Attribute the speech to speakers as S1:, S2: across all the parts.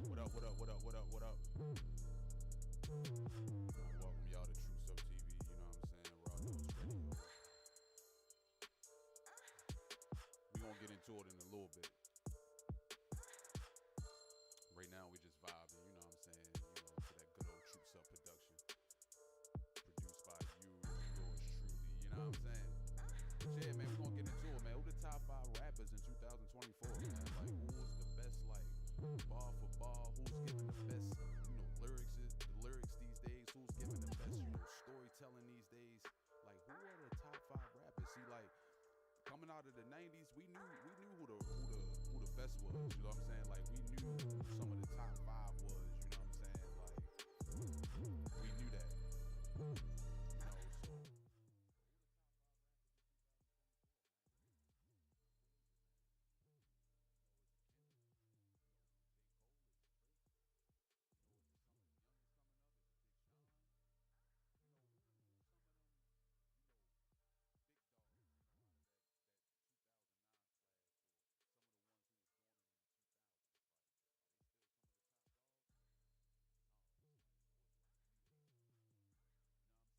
S1: What up, what up, what up, what up, what up? Welcome y'all to Truths Up TV, you know what I'm saying? Raw Notes Radio. We gonna get into it in a little bit. Right now we just vibing, you know what I'm saying? You know, to that good old Truths Up production. Produced by you, yours truly, you know what I'm saying? But yeah, man, we gonna get into it, man. Who the top 5 rappers in 2024, man? Like, who was the best, like, bar for bar? Who's giving the best, you know, lyrics these days? Who's giving the best, you know, storytelling these days? Like, who are the top 5 rappers? See, like, coming out of the 90s, we knew who the best was, you know what I'm saying? Like, we knew who some of the top 5 was, you know what I'm saying? Like, we knew that. You know, so who the top 5 rappers in 2024, man? Who is it, man? You know, is it Kendrick? You know, is it J. Cole? Is it Drake? You know, is it some of the youngins coming up? Is it Big Sean? You know, who some of them, you know, big dogs, you know, out of that 2009 class, or some of the ones who was born in the 2000s, like, are they still some of the top dogs? No, like, or is it like the new age? You know what I'm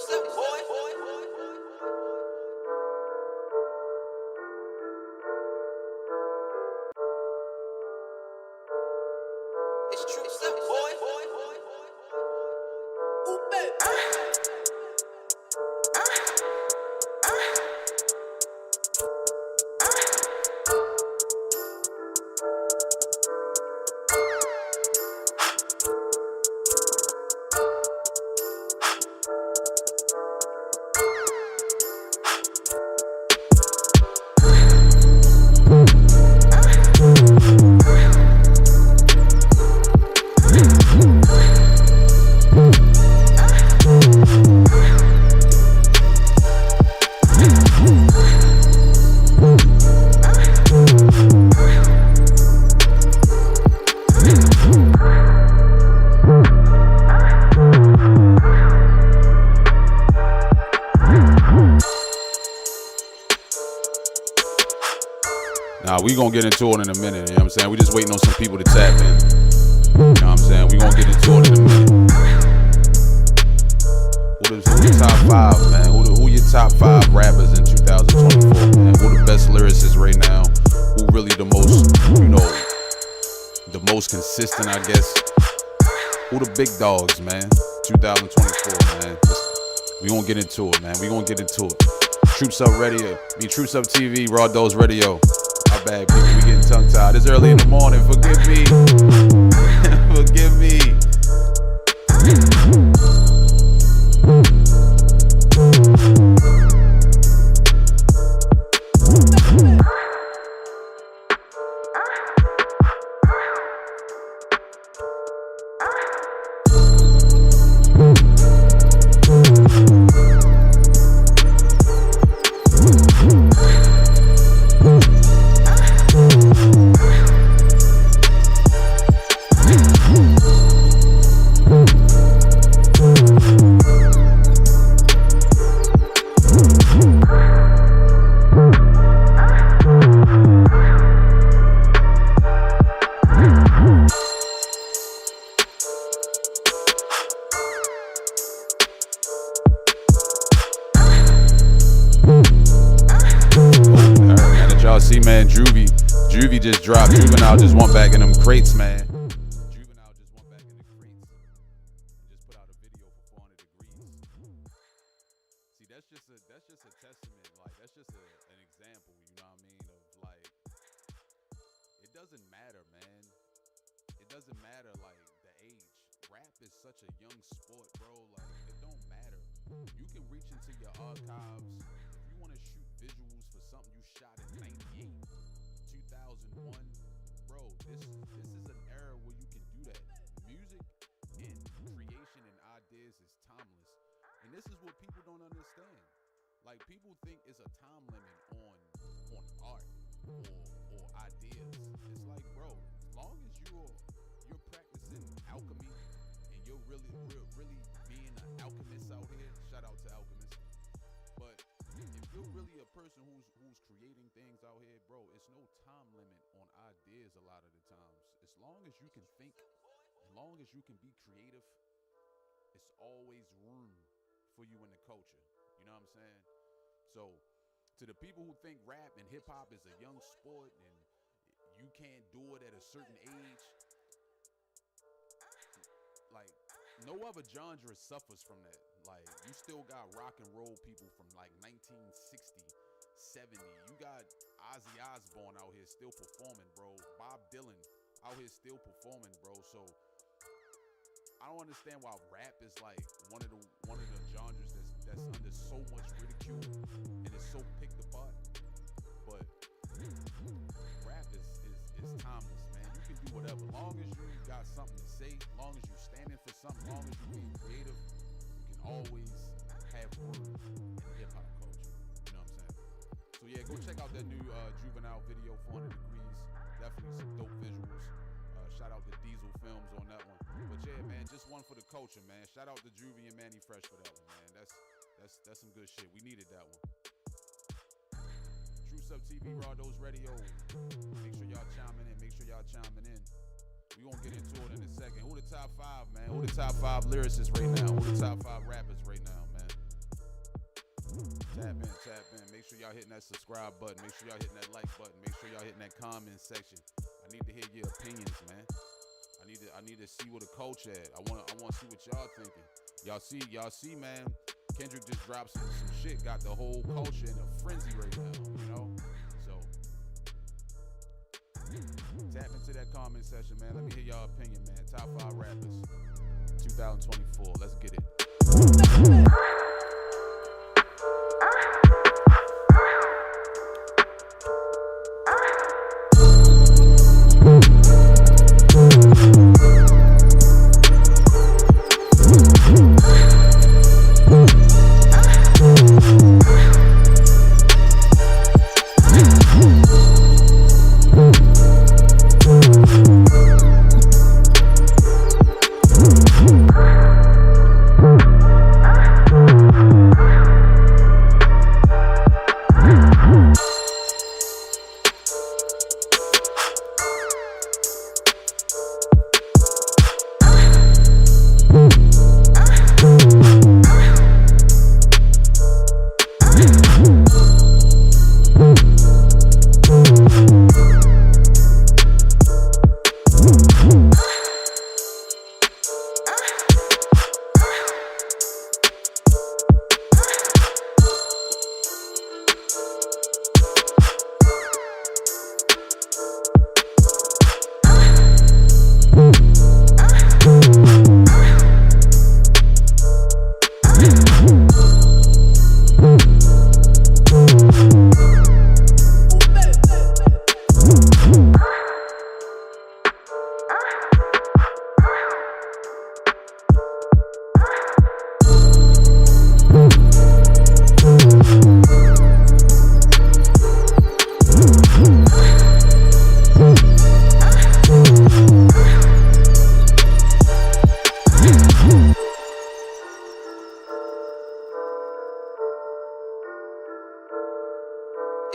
S2: It's true stuff, boy. Ooh, baby.
S1: Nah, we gonna get into it in a minute, you know what I'm saying? We just waiting on some people to tap in. You know what I'm saying? We gonna get into it in a minute. Who the top five, man? Who your top five rappers in 2024, man? Who the best lyricists right now? Who really the most, you know, the most consistent, I guess? Who the big dogs, man? 2024, man. We gonna get into it, man. We gonna get into it. Troops Up Radio, Troops Up TV, Raw Dose Radio. My bad, people, we getting tongue-tied. It's early in the morning, forgive me. Forgive me. See, man, Juvie just dropped. Juvenile just went back in them crates, man. Juvenile just went back in the crates and just put out a video for 400 Degrees. See, that's just a testament. Like, that's just an example, you know what I mean? Of like, it doesn't matter, man. It doesn't matter like the age. Rap is such a young sport, bro. Like, it don't matter. You can reach into your archives. If you want to shoot visuals for something you shot in 98, 2001, bro, this is an era where you can do that. Music and creation and ideas is timeless. And this is what people don't understand. Like, people think it's a time limit on art or ideas. It's like, bro, as long as you're practicing alchemy and you're really being an alchemist out here, shout out to alchemists. But if you're really a person who's creating things out here, bro, it's no time limit on ideas a lot of the times. As long as you can think, as long as you can be creative, it's always room for you in the culture. You know what I'm saying? So, to the people who think rap and hip hop is a young sport and you can't do it at a certain age, like, no other genre suffers from that. Like, you still got rock and roll people from like 1960, 70. You got Ozzy Osbourne out here still performing, bro. Bob Dylan out here still performing, bro. So I don't understand why rap is like one of the genres that's under so much ridicule and is so picked apart. But rap is timeless, man. You can do whatever. Long as you got something to say, long as you standing for something, long as you being creative, you can always have room in hip hop culture. You know what I'm saying? So yeah, go check out that new Juvenile video, 400 Degrees. Definitely some dope visuals. Shout out to Diesel Films on that one. But yeah, man, just one for the culture, man. Shout out to Juvie and Manny Fresh for that one, man. That's some good shit. We needed that one. Troops Up TV, Raw Dose Radio. Make sure y'all chiming in. We gonna get into it in a second. Who the top five, man? Who the top five lyricists right now? Who the top five rappers right now, man? Tap in. Make sure y'all hitting that subscribe button. Make sure y'all hitting that like button. Make sure y'all hitting that comment section. I need to hear your opinions, man. I need to see what the culture at. I want to see what y'all thinking. Y'all see, man. Kendrick just dropped some shit. Got the whole culture in a frenzy right now. You know. So tap into that comment section, man. Let me hear y'all opinion, man. Top 5 rappers, 2024. Let's get it.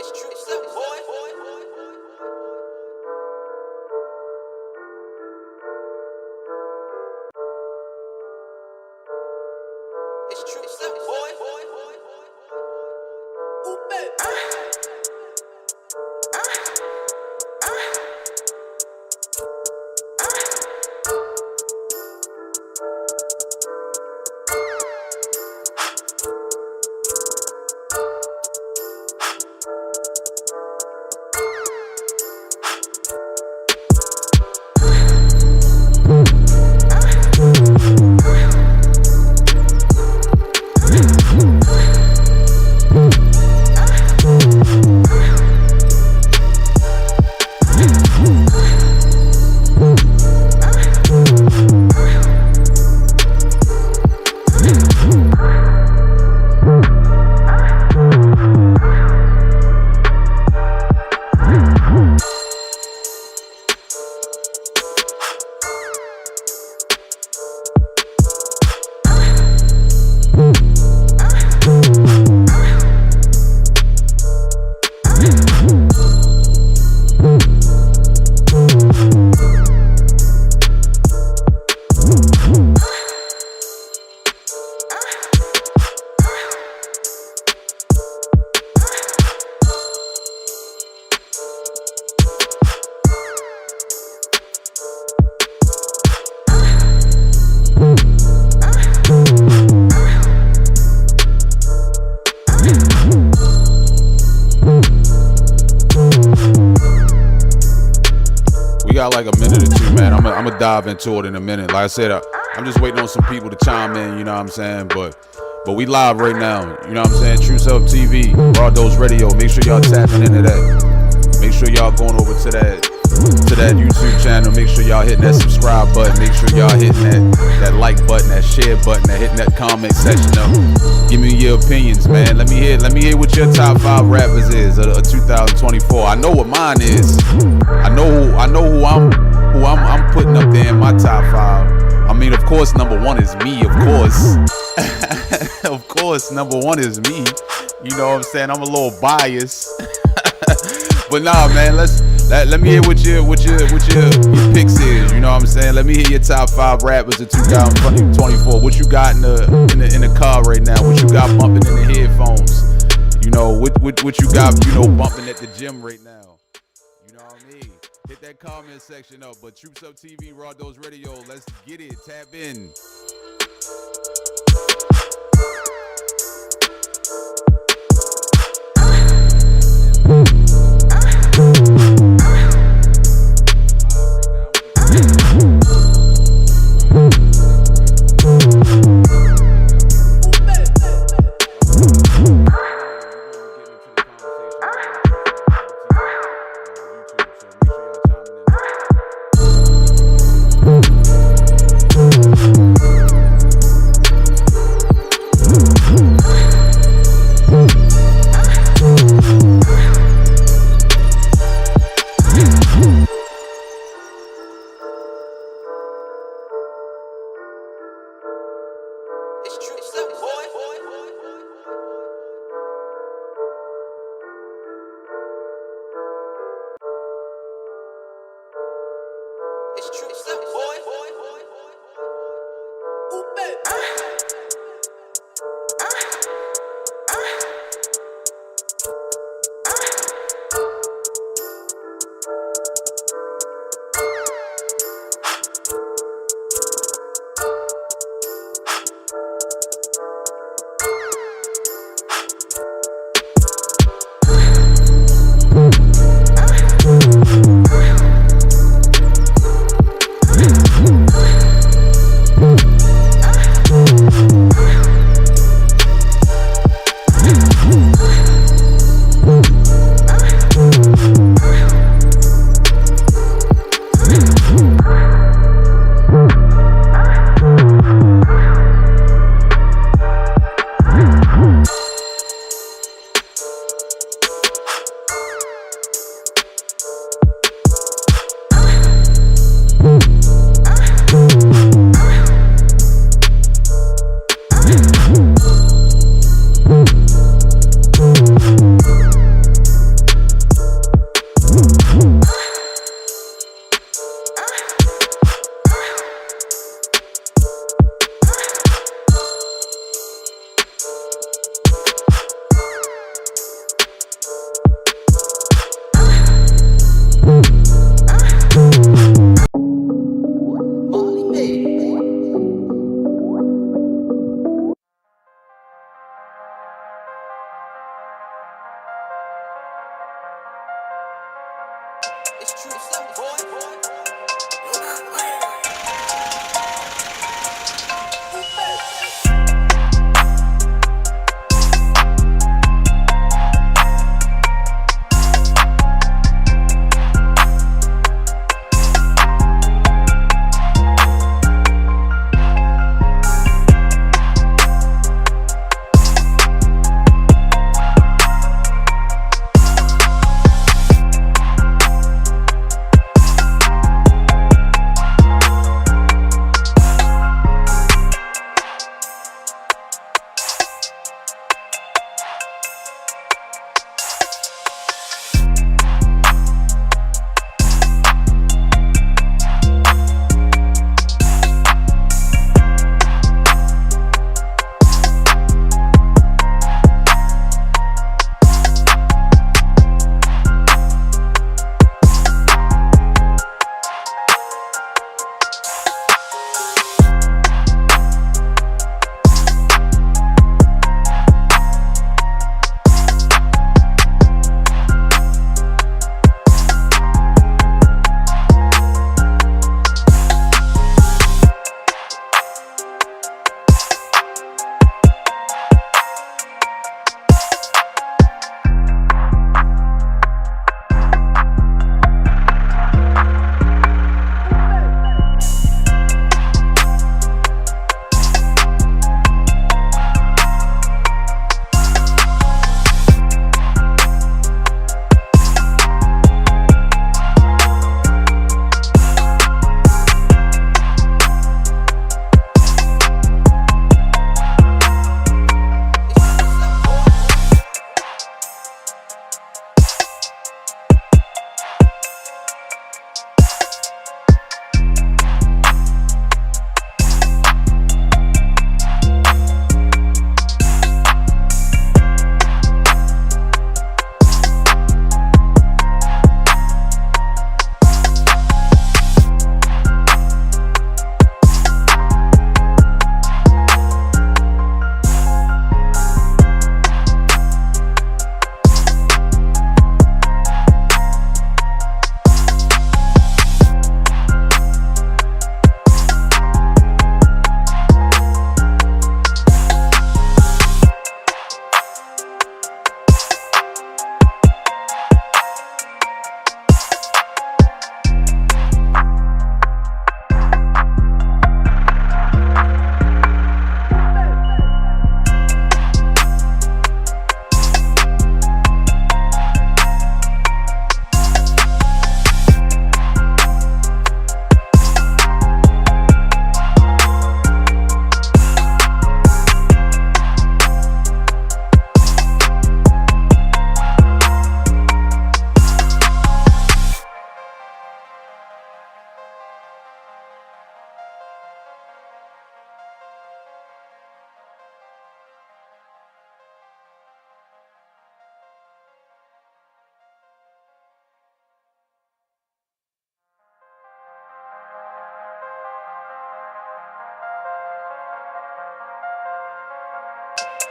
S2: It's true stuff, boy. It's true stuff, boy. Ooh, baby.
S1: Got like a minute or two, man. I'm gonna dive into it in a minute. Like I said, I'm just waiting on some people to chime in, you know what I'm saying? But we live right now, you know what I'm saying? True Self TV, Broad Dose Radio. Make sure y'all tapping into that. Make sure y'all going over to that YouTube channel. Make sure y'all hitting that subscribe button. Make sure y'all hitting that like button, that share button, that hitting that comment section up. Give me your opinions, man. Let me hear what your top 5 rappers is of 2024. I know what mine is. I know who I'm putting up there in my top 5. I mean, of course, number 1 is me, of course. Of course, number 1 is me. You know what I'm saying? I'm a little biased. But nah, man, let me hear what your picks is. You know what I'm saying? Let me hear your top 5 rappers of 2024. What you got in the car right now? What you got bumping in the headphones? You know, what you got, you know, bumping at the gym right now. You know what I mean? Hit that comment section up. But Troops Up TV, Raw Dose Radio, let's get it. Tap in.
S2: It's Troops Up, boy. It's Troops Up, boy. Ooh, baby.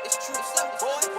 S2: It's true stuff, boy.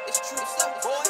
S2: It's true stuff, boy.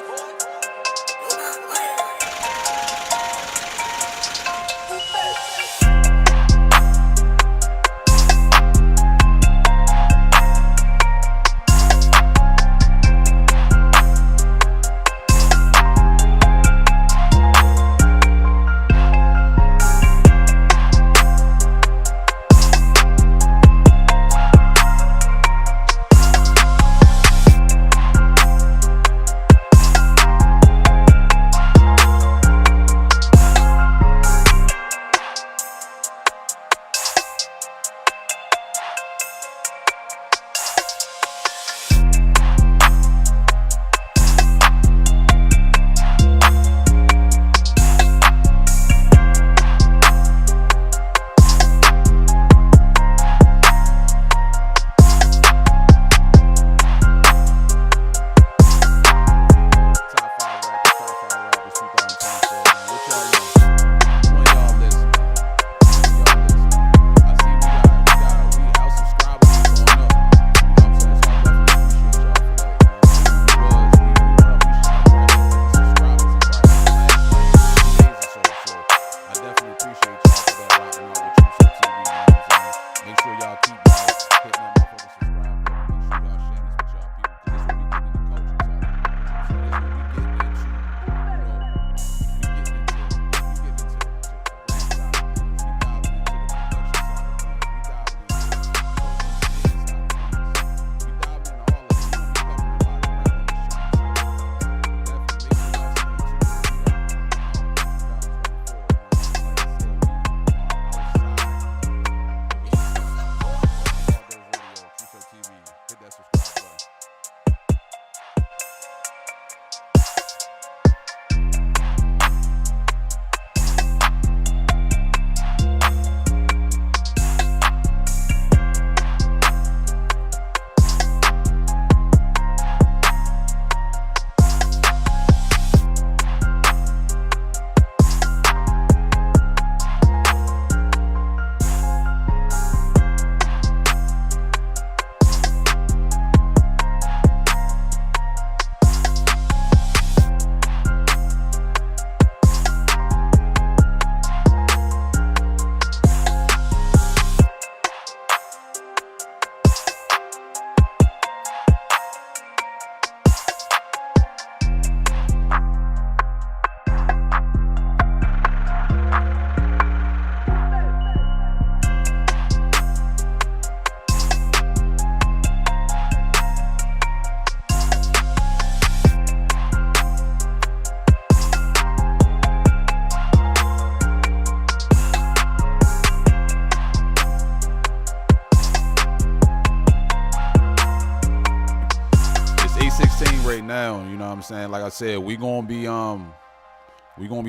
S1: what I'm saying? Like I said, we gonna be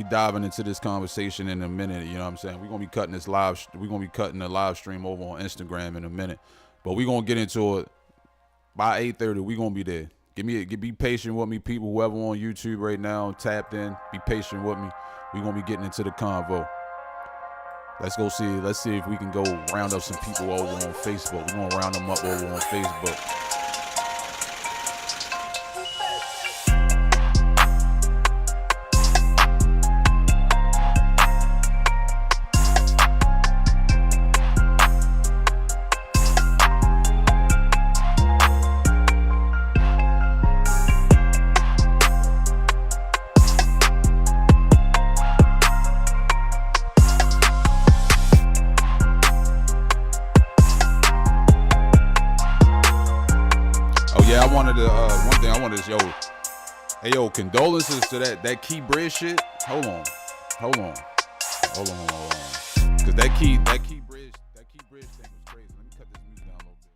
S1: diving into this conversation in a minute. You know what I'm saying? We're gonna be cutting the live stream over on Instagram in a minute. But we're gonna get into it by 8:30. We're gonna be there. Be patient with me, people. Whoever on YouTube right now, tapped in, be patient with me. We're gonna be getting into the convo. Let's see if we can go round up some people over on Facebook. We're gonna round them up over on Facebook. Hey, yo, condolences to that Key Bridge shit. Hold on. Because that Key Bridge thing was crazy. Let me cut this music down a little bit.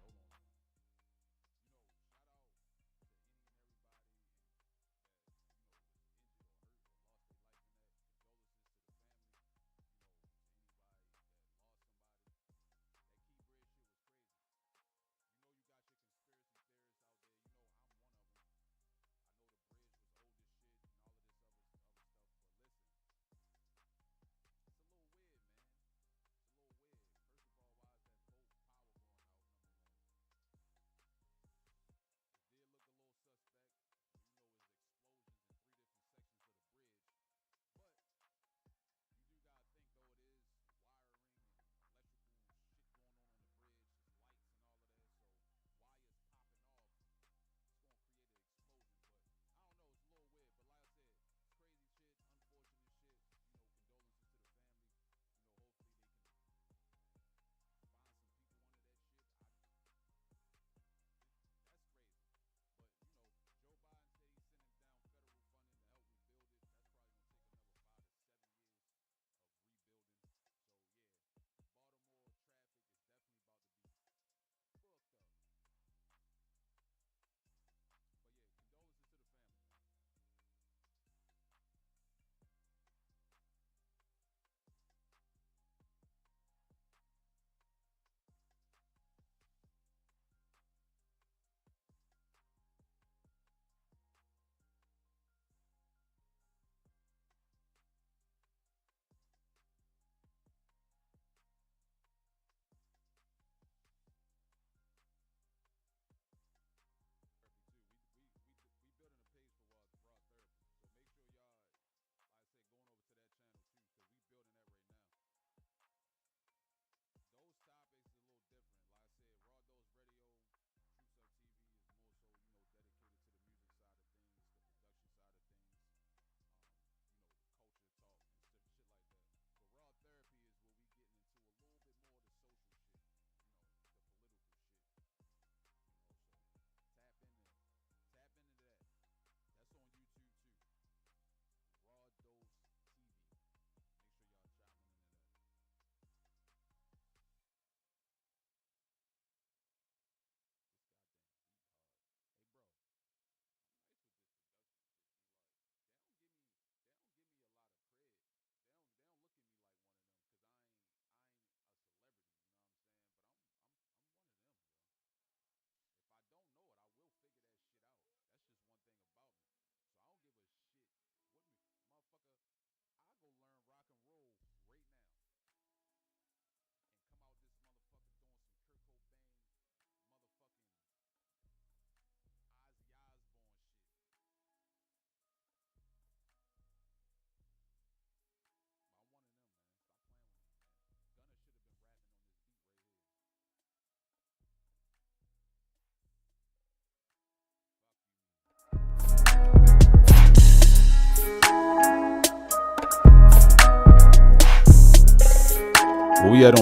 S1: We had on.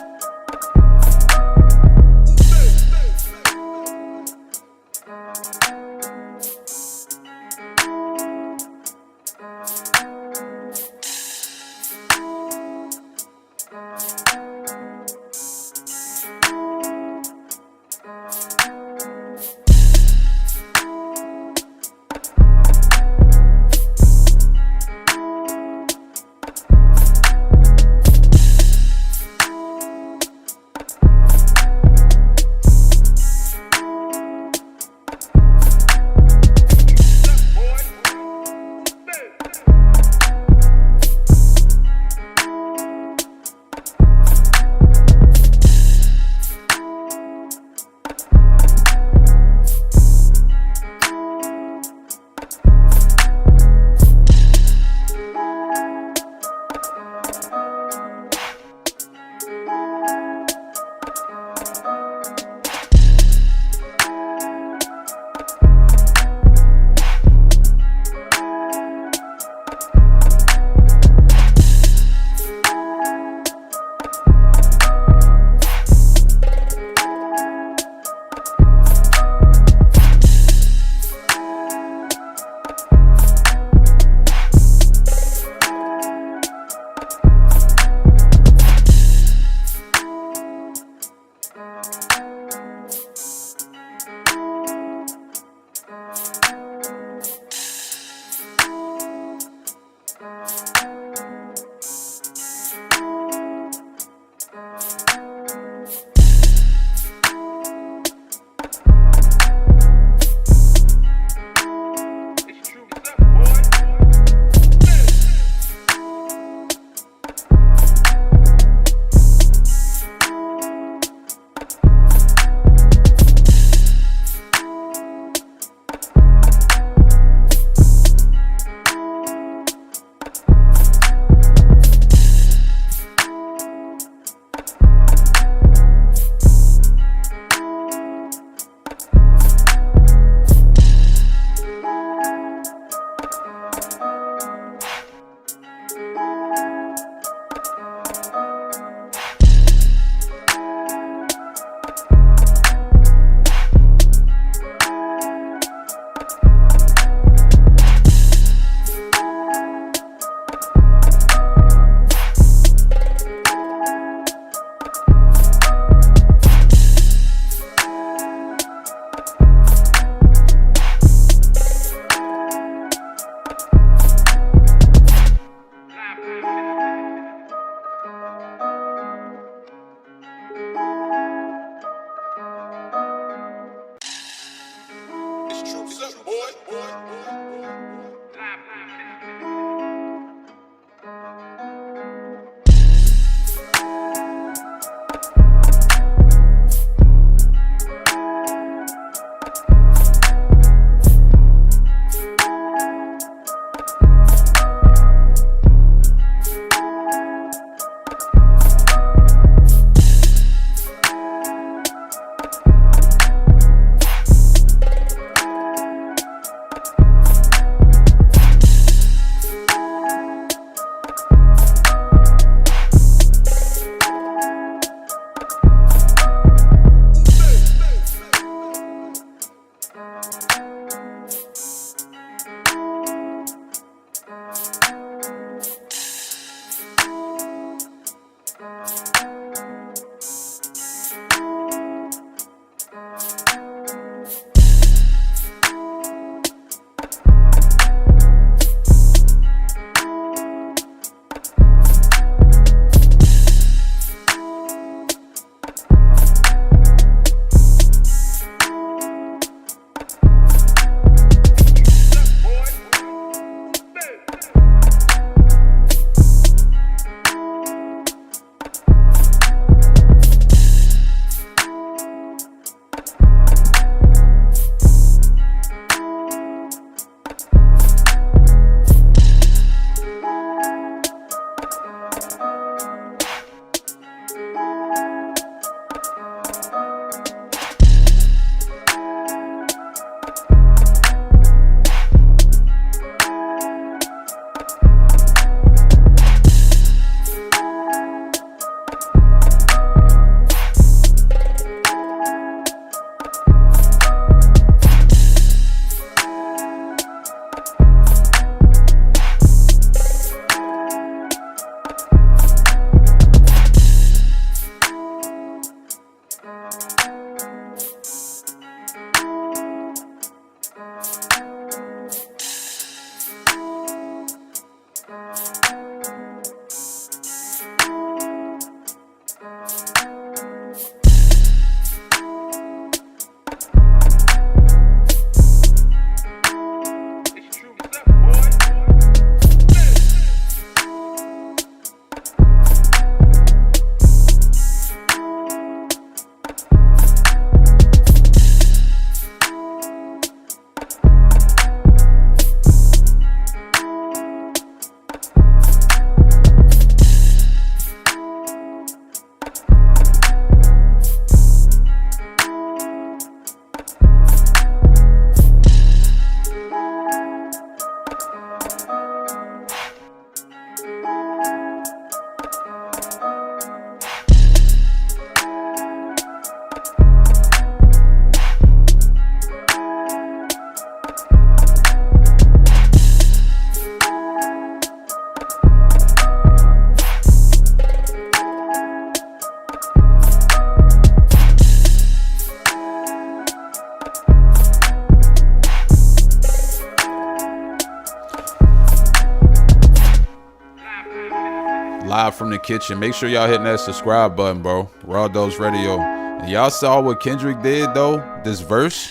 S1: the kitchen. Make sure y'all hitting that subscribe button, bro. Raw Dose Radio. And y'all saw what Kendrick did though. This verse,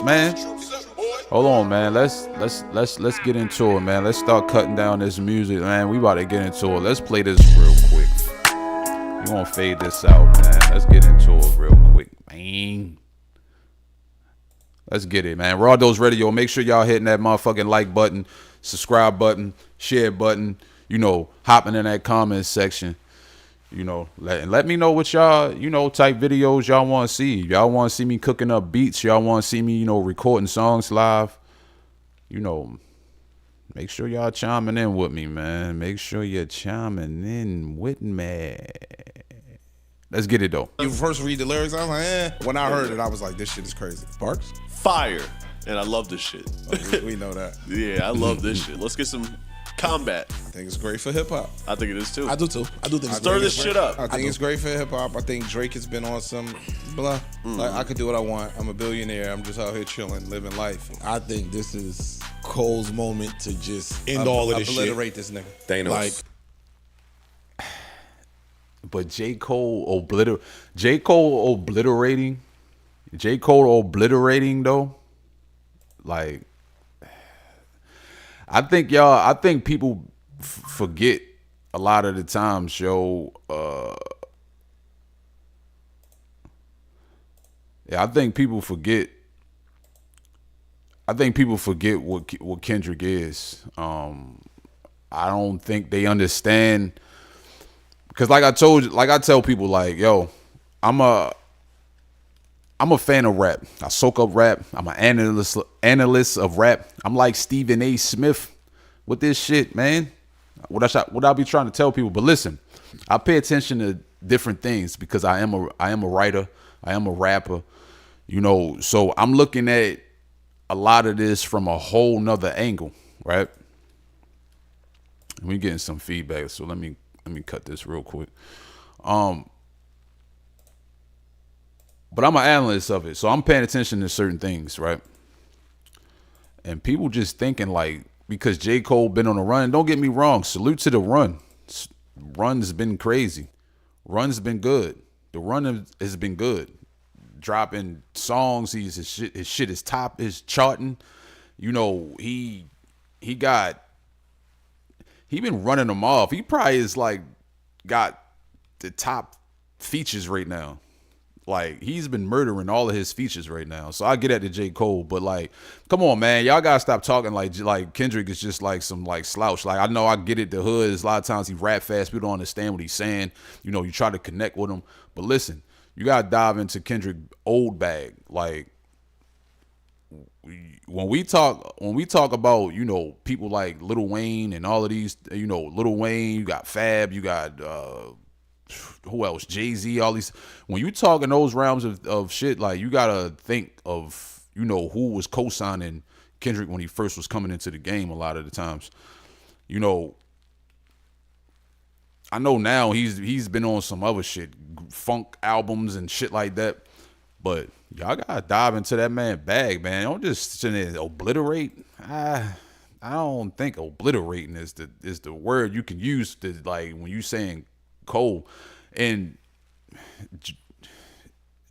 S1: man. Hold on, man. Let's get into it, man. Let's start cutting down this music, man. We about to get into it. Let's play this real quick. You want to fade this out, man. Let's get into it real quick, man. Let's get it, man. Raw Dose Radio. Make sure y'all hitting that motherfucking like button, subscribe button, share button. You know, hopping in that comment section. You know, let me know what y'all, you know, type videos y'all want to see. Y'all want to see me cooking up beats. Y'all want to see me, you know, recording songs live. You know, make sure y'all chiming in with me, man. Make sure you're chiming in with me. Let's get it, though.
S3: You first read the lyrics, I was like, eh. When I heard it, I was like, this shit is crazy. Sparks?
S4: Fire. And I love this shit.
S3: We know that.
S4: Yeah, I love this shit. Let's get some combat.
S3: I think it's great for hip hop.
S4: I think it is too.
S5: I do too. I do think it's
S4: Stir
S5: great.
S4: this shit up.
S3: I think it's great for hip hop. I think Drake has been on some blah. Like, I could do what I want. I'm a billionaire. I'm just out here chilling, living life.
S5: I think this is Cole's moment to just end all of this shit.
S3: Obliterate this nigga.
S6: Thanos.
S5: Like,
S1: But J. Cole obliterating though, like, I think people forget a lot of the times, yo. I think people forget what Kendrick is. I don't think they understand. Because like I tell people, like, yo, I'm a fan of rap. I soak up rap. I'm an analyst of rap. I'm like Stephen A. Smith with this shit, man. What I be trying to tell people. But listen, I pay attention to different things because I am a writer. I am a rapper. You know, so I'm looking at a lot of this from a whole nother angle, right? And we getting some feedback, so let me cut this real quick. But I'm an analyst of it, so I'm paying attention to certain things, right? And people just thinking like, because J. Cole been on a run, don't get me wrong, salute to the run. Run's been crazy. Run's been good. The run has been good. Dropping songs, his shit is top, is charting. You know, he been running them off. He probably is like got the top features right now. Like, he's been murdering all of his features right now. So I get at the J. Cole, but like, come on, man, y'all gotta stop talking like Kendrick is just like some like slouch. Like, I know I get it. The hood is a lot of times he rap fast. People don't understand what he's saying. You know, you try to connect with him, but listen, you gotta dive into Kendrick old bag. Like, when we talk about, you know, people like Lil Wayne and all of these, you know, Lil Wayne, you got Fab, you got who else? Jay-Z, all these. When you talk in those realms of shit, like, you gotta think of, you know, who was co-signing Kendrick when he first was coming into the game a lot of the times. You know, I know now he's been on some other shit, funk albums and shit like that. But y'all gotta dive into that man bag, man. Don't just sit there and obliterate. I don't think obliterating is the word you can use to, like, when you saying Cole and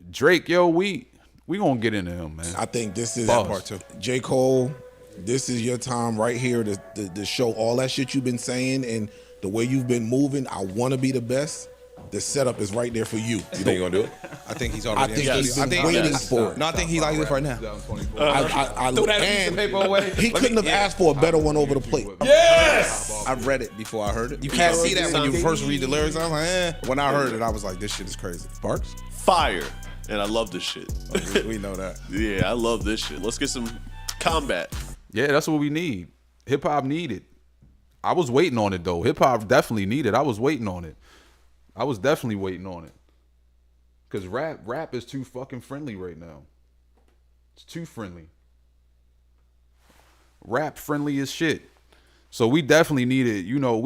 S1: Drake. Yo, we gonna get into him, man.
S5: I think this is
S3: That part too.
S5: J. Cole. This is your time right here to show all that shit you've been saying and the way you've been moving. I want to be the best. The setup is right there for you.
S6: You think you're gonna do it?
S3: I think he's
S5: I
S3: already.
S5: think he's been waiting for it.
S3: No, I think he's like this right now.
S6: Throw that piece of paper away.
S5: He couldn't have asked for a better one over the plate.
S6: Yes!
S3: I read it before I heard it. You can't see that when you first read the lyrics. I was like, eh. When I heard it, I was like, this shit is crazy. Sparks?
S4: Fire. And I love this shit.
S3: We know that.
S4: Yeah, I love this shit. Let's get some combat.
S1: Yeah, that's what we need. Hip hop needed. I was waiting on it though. Hip hop definitely needed. I was waiting on it. I was definitely waiting on it. Cause rap is too fucking friendly right now. It's too friendly. Rap friendly as shit. So we definitely needed, you know,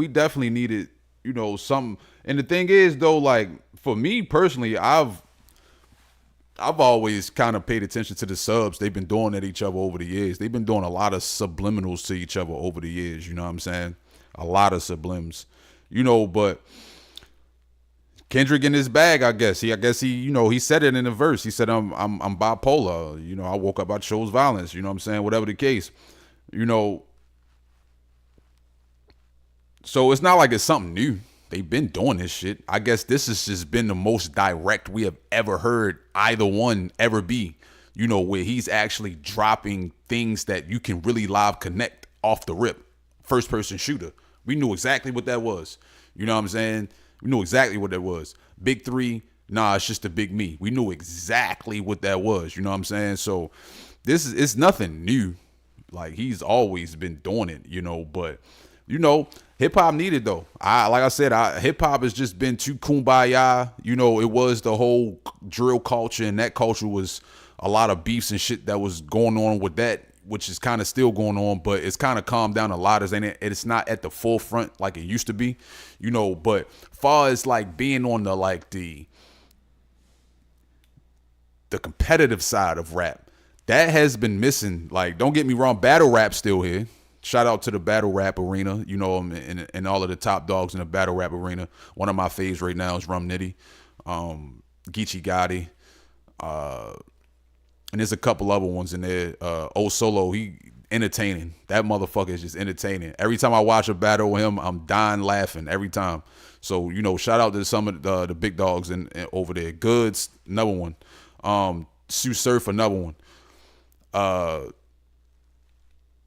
S1: some. And the thing is though, like, for me personally, I've always kind of paid attention to the subs they've been doing at each other over the years. They've been doing a lot of subliminals to each other over the years, you know what I'm saying? A lot of sublims. you know, but Kendrick in his bag, I guess he, you know, he said it in the verse. He said, I'm bipolar. You know, I woke up, I chose violence. You know what I'm saying? Whatever the case, you know. So it's not like it's something new. They've been doing this shit. I guess this has just been the most direct we have ever heard either one ever be. You know, where he's actually dropping things that you can really live connect off the rip. First person shooter. We knew exactly what that was. You know what I'm saying? We knew exactly what that was. Big 3, nah, it's just a big me. We knew exactly what that was. You know what I'm saying? So it's nothing new. Like, he's always been doing it, you know, but you know, hip hop needed though. Like I said, hip hop has just been too kumbaya. You know, it was the whole drill culture, and that culture was a lot of beefs and shit that was going on with that, which is kind of still going on, but it's kind of calmed down a lot. It's not at the forefront like it used to be, you know. But far as like being on the like the competitive side of rap, that has been missing. Like, don't get me wrong, battle rap still here. Shout out to the battle rap arena, you know, and all of the top dogs in the battle rap arena. One of my faves right now is Rum Nitty, Geechee Gotti, and there's a couple other ones in there. Solo, he entertaining. That motherfucker is just entertaining. Every time I watch a battle with him, I'm dying laughing every time. So, you know, shout out to some of the big dogs and over there. Goods, another one. Sue Surf, another one.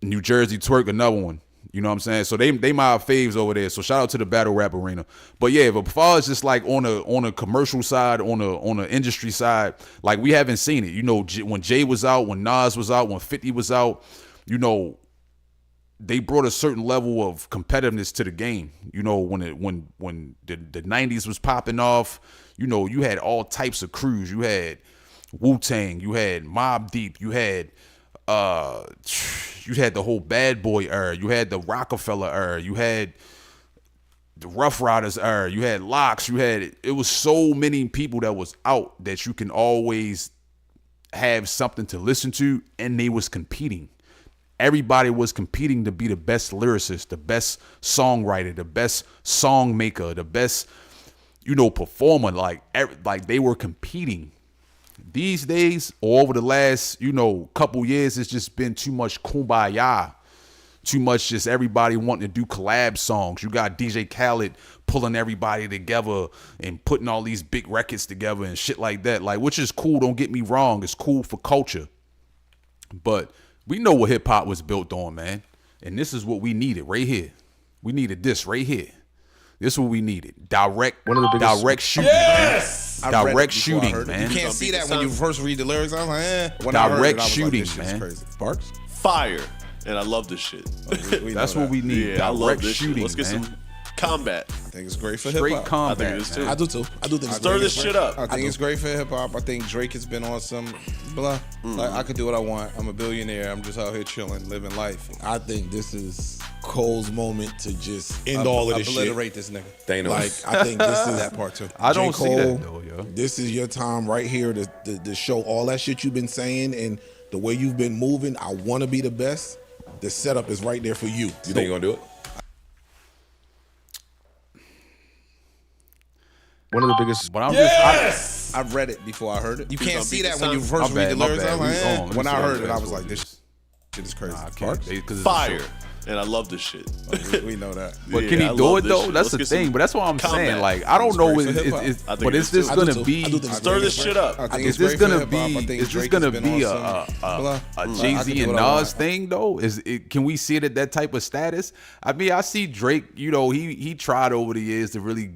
S1: New Jersey Twerk, another one. You know what I'm saying? So they my faves over there. So shout out to the battle rap arena. But yeah, but as far as just like on a commercial side, on a industry side, like we haven't seen it. You know, when Jay was out, when Nas was out, when 50 was out, you know, they brought a certain level of competitiveness to the game. You know, when the 90s was popping off, you know, you had all types of crews. You had Wu-Tang, you had Mobb Deep, you had the whole Bad Boy era, you had the Rockefeller era, you had the Rough Riders era, you had Locks, it was so many people that was out that you can always have something to listen to, and they was competing. Everybody was competing to be the best lyricist, the best songwriter, the best song maker, the best, you know, performer. Like they were competing. These days, or over the last, you know, couple years, it's just been too much kumbaya, too much just everybody wanting to do collab songs. You got DJ Khaled pulling everybody together and putting all these big records together and shit like that. Like, which is cool, don't get me wrong. It's cool for culture. But we know what hip hop was built on, man. And this is what we needed right here. We needed this right here. This is what we needed. Direct shooting.
S6: Yes!
S1: Man. Direct shooting, man.
S3: You can't see that when you first read the lyrics. I was like, When
S1: direct
S3: I heard it, I was
S1: shooting,
S3: like, this shit's
S1: man.
S3: crazy. Sparks?
S4: Fire. And I love this shit.
S3: We
S1: That's
S3: know
S1: what we need.
S4: Yeah, I love
S1: Direct
S4: this
S1: shooting,
S4: shit. Let's get
S1: man.
S4: some combat.
S3: I think it's great for
S1: Straight
S3: hip hop.
S1: combat.
S4: I think it is too.
S1: man.
S5: I do too. I do think it's
S4: Stir
S5: great.
S4: this shit up.
S3: I think it's great for hip hop. I think Drake has been on some blah. Like, I could do what I want. I'm a billionaire. I'm just out here chilling, living life.
S5: I think this is Cole's moment to just end all of this shit.
S3: Obliterate this nigga.
S6: Thanos.
S5: Like, I think this is
S3: That part too.
S1: I
S5: J.
S1: don't see
S5: Cole,
S1: that though, yo.
S5: This is your time right here to show all that shit you've been saying and the way you've been moving. I want to be the best. The setup is right there for you.
S6: You think you're gonna do it? One of the biggest.
S1: But I'm
S6: Yes!
S3: I read it before I heard it. You can't
S4: gonna
S3: see
S4: beat
S3: that
S4: the
S3: when you
S4: sun.
S3: first
S1: My
S3: read
S1: bad,
S3: the
S1: my
S3: lyrics. I was
S1: bad.
S3: like,
S1: We on. Let me
S3: when
S1: see
S3: I
S1: how
S3: heard it, I
S1: fast
S3: was
S1: we'll
S3: like,
S1: do
S3: this shit is crazy.
S1: I can't.
S3: Sparks?
S1: Because
S4: Fire. And I love this shit.
S3: We know that.
S1: But
S4: Yeah,
S1: can he
S4: I
S1: do
S4: love
S1: it
S4: this
S1: though?
S4: shit.
S1: That's
S4: Let's
S1: the
S4: get
S1: thing.
S4: some
S1: But that's what I'm saying.
S4: combat.
S1: Like, I don't know.
S3: great for hip-hop.
S4: I think
S1: But
S4: it
S1: is
S4: is
S1: this
S4: too.
S1: gonna
S5: I do
S1: be?
S5: think it's
S4: Stir
S5: great.
S4: this shit up.
S3: I think
S1: Is
S3: it's
S1: this
S3: great for
S1: gonna
S3: hip-hop. I
S1: be?
S3: think
S1: Is this
S3: Drake
S1: gonna
S3: has been
S1: be
S3: on
S1: a
S3: some blah.
S1: Jay
S3: I could
S1: Z
S3: do
S1: and
S3: what I
S1: Nas
S3: want.
S1: thing though? Can we see it at that type of status? I mean, I see Drake. You know, he tried over the years to really,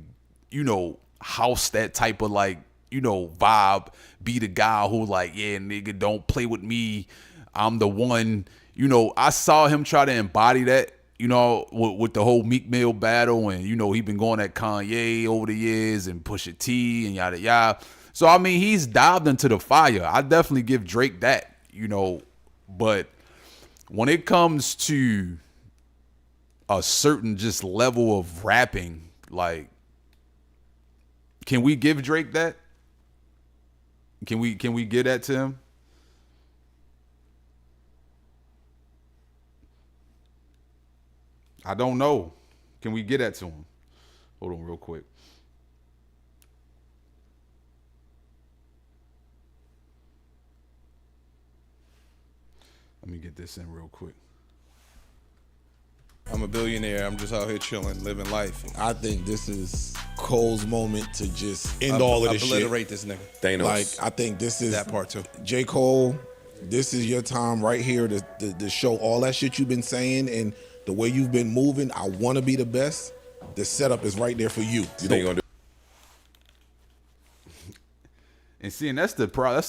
S1: you know, house that type of like, you know, vibe. Be the guy who like, yeah, nigga, don't play with me. I'm the one. You know, I saw him try to embody that, you know, with the whole Meek Mill battle, and you know, he been going at Kanye over the years and Pusha T and yada yada. So I mean, he's dived into the fire. I definitely give Drake that, you know, but when it comes to a certain just level of rapping, like, can we give Drake that? Can we give that to him? I don't know. Can we get that to him? Hold on real quick. Let me get this in real quick.
S3: I'm a billionaire. I'm just out here chilling, living life.
S5: I think this is Cole's moment to just end all of this shit.
S3: Obliterate this nigga.
S6: Thanos.
S5: Like, I think this is
S3: That part too.
S5: J. Cole, this is your time right here to show all that shit you've been saying and the way you've been moving. I want to be the best. The setup is right there for you.
S6: You think you're gonna do?
S1: And see, and that's the problem.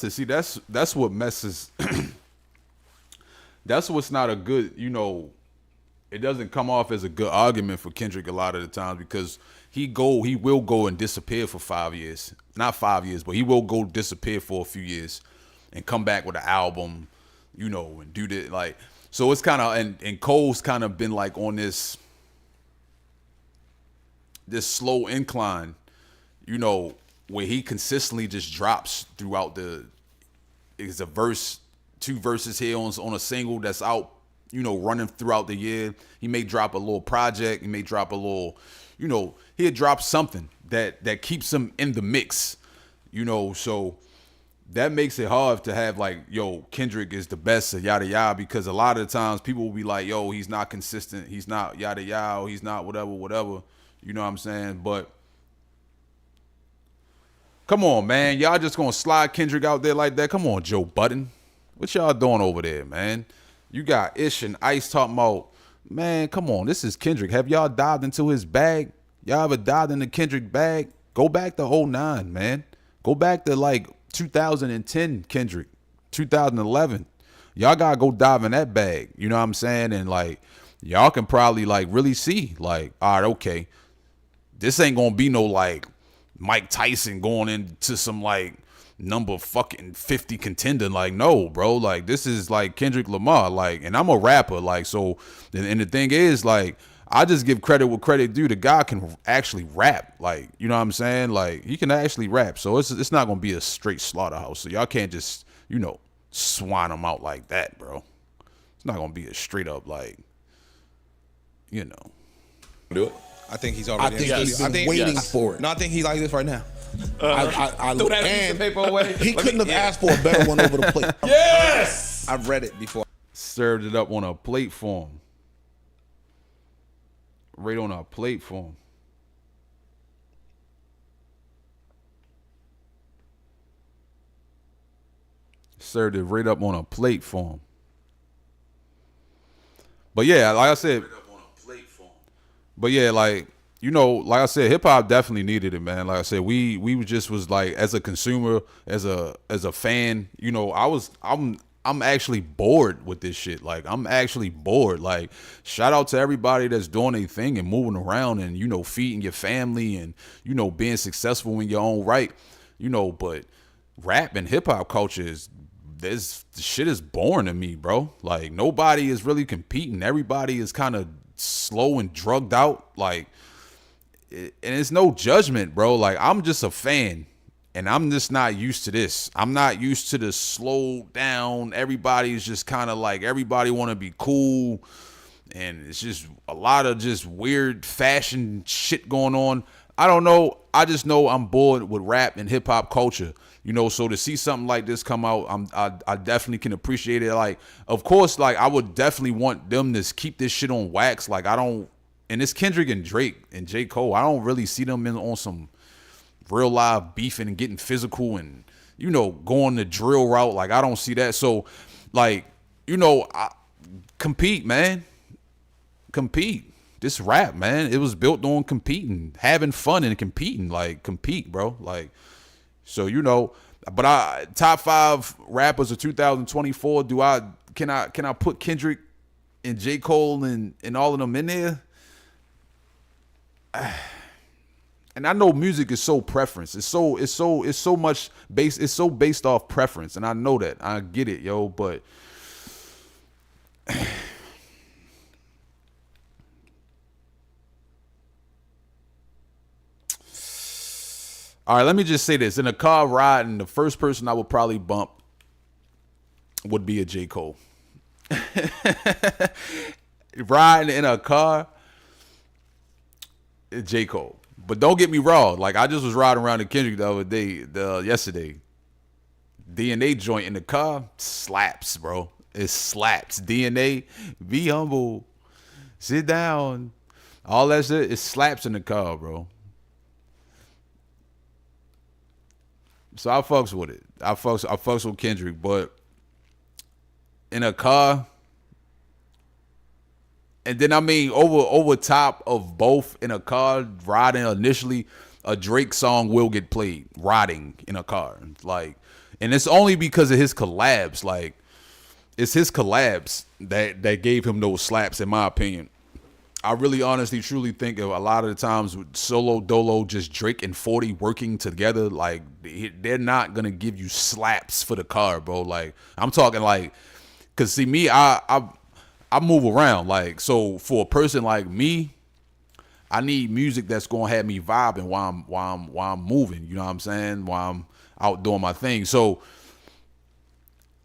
S1: That's what messes. That's what's not a good, it doesn't come off as a good argument for Kendrick a lot of the times because he will go and disappear for 5 years. Not 5 years, but he will go disappear for a few years and come back with an album, and do that. Like, so it's kind of, and Cole's kind of been like on this slow incline, where he consistently just drops throughout it's a verse, 2 verses here on a single that's out, running throughout the year. He may drop a little project. He may drop a little, he'll drop something that keeps him in the mix, so that makes it hard to have like, Kendrick is the best of yada yada, because a lot of the times people will be like, he's not consistent. He's not yada yada. He's not whatever. You know what I'm saying? But come on, man. Y'all just gonna slide Kendrick out there like that? Come on, Joe Budden. What y'all doing over there, man? You got Ish and Ice talking about, man, come on. This is Kendrick. Have y'all dived into his bag? Y'all ever dived into Kendrick bag? Go back to 2009, man. Go back to like 2010 Kendrick, 2011. Y'all gotta go dive in that bag. You know what I'm saying? And like, y'all can probably like really see like, all right, okay, this ain't gonna be no like Mike Tyson going into some like number fucking 50 contender. Like, no, bro. Like, this is like Kendrick Lamar. Like, and I'm a rapper. Like, so, and the thing is, like, I just give credit where credit due. The guy can actually rap. Like, you know what I'm saying? Like, he can actually rap. So it's not gonna be a straight slaughterhouse. So y'all can't just, swine him out like that, bro. It's not gonna be a straight up like,
S6: Do it.
S3: I think he's
S5: I
S3: already.
S5: think he's been waiting for it.
S3: No, I think he's like this right now.
S5: I
S3: Throw that piece of paper away.
S5: He couldn't have asked for a better one over the plate.
S6: Yes.
S3: I've read it before.
S1: served it up on a plate for him. Right on a plate for him. Served it right up on a plate for him. But yeah, like I said, but yeah, like, you know, like I said, hip hop definitely needed it, man. Like I said, we just was like, as a consumer, as a fan, you know, I'm actually bored with this shit. Like, I'm actually bored. Like, shout out to everybody that's doing their thing and moving around and, you know, feeding your family and, you know, being successful in your own right, you know, but rap and hip hop culture this shit is boring to me, bro. Like, nobody is really competing. Everybody is kind of slow and drugged out. Like, and it's no judgment, bro. Like, I'm just a fan. And I'm just not used to this. I'm not used to the slow down. Everybody's just kind of like, everybody want to be cool. And it's just a lot of just weird fashion shit going on. I don't know. I just know I'm bored with rap and hip hop culture. You know, so to see something like this come out, I definitely can appreciate it. Like, of course, like, I would definitely want them to keep this shit on wax. Like, and it's Kendrick and Drake and J. Cole. I don't really see them on some real live beefing and getting physical and, you know, going the drill route. Like, I don't see that. So, like, you know, compete, man. Compete. This rap, man, it was built on competing, having fun and competing. Like, compete, bro. Like, so, you know, but top 5 rappers of 2024, can I put Kendrick and J. Cole and all of them in there? And I know music is so preference. It's so much based. It's so based off preference, and I know that. I get it, yo. But all right, let me just say this: in a car riding, the first person I would probably bump would be a J. Cole. Riding in a car, J. Cole. But don't get me wrong. Like, I just was riding around in Kendrick the other day, yesterday. DNA joint in the car slaps, bro. It slaps. DNA, be humble, sit down, all that shit. It slaps in the car, bro. So I fucks with it. I fucks with Kendrick, but in a car, and then I mean over top of both in a car, riding initially, a Drake song will get played riding in a car, like, and it's only because of his collabs. Like, it's his collabs that gave him those slaps, in my opinion. I really honestly truly think of a lot of the times with solo dolo, just Drake and 40 working together, like, they're not gonna give you slaps for the car, bro. Like, I'm talking like, cause see me, I move around, like, so for a person like me, I need music that's gonna have me vibing while I'm moving. You know what I'm saying? While I'm out doing my thing. So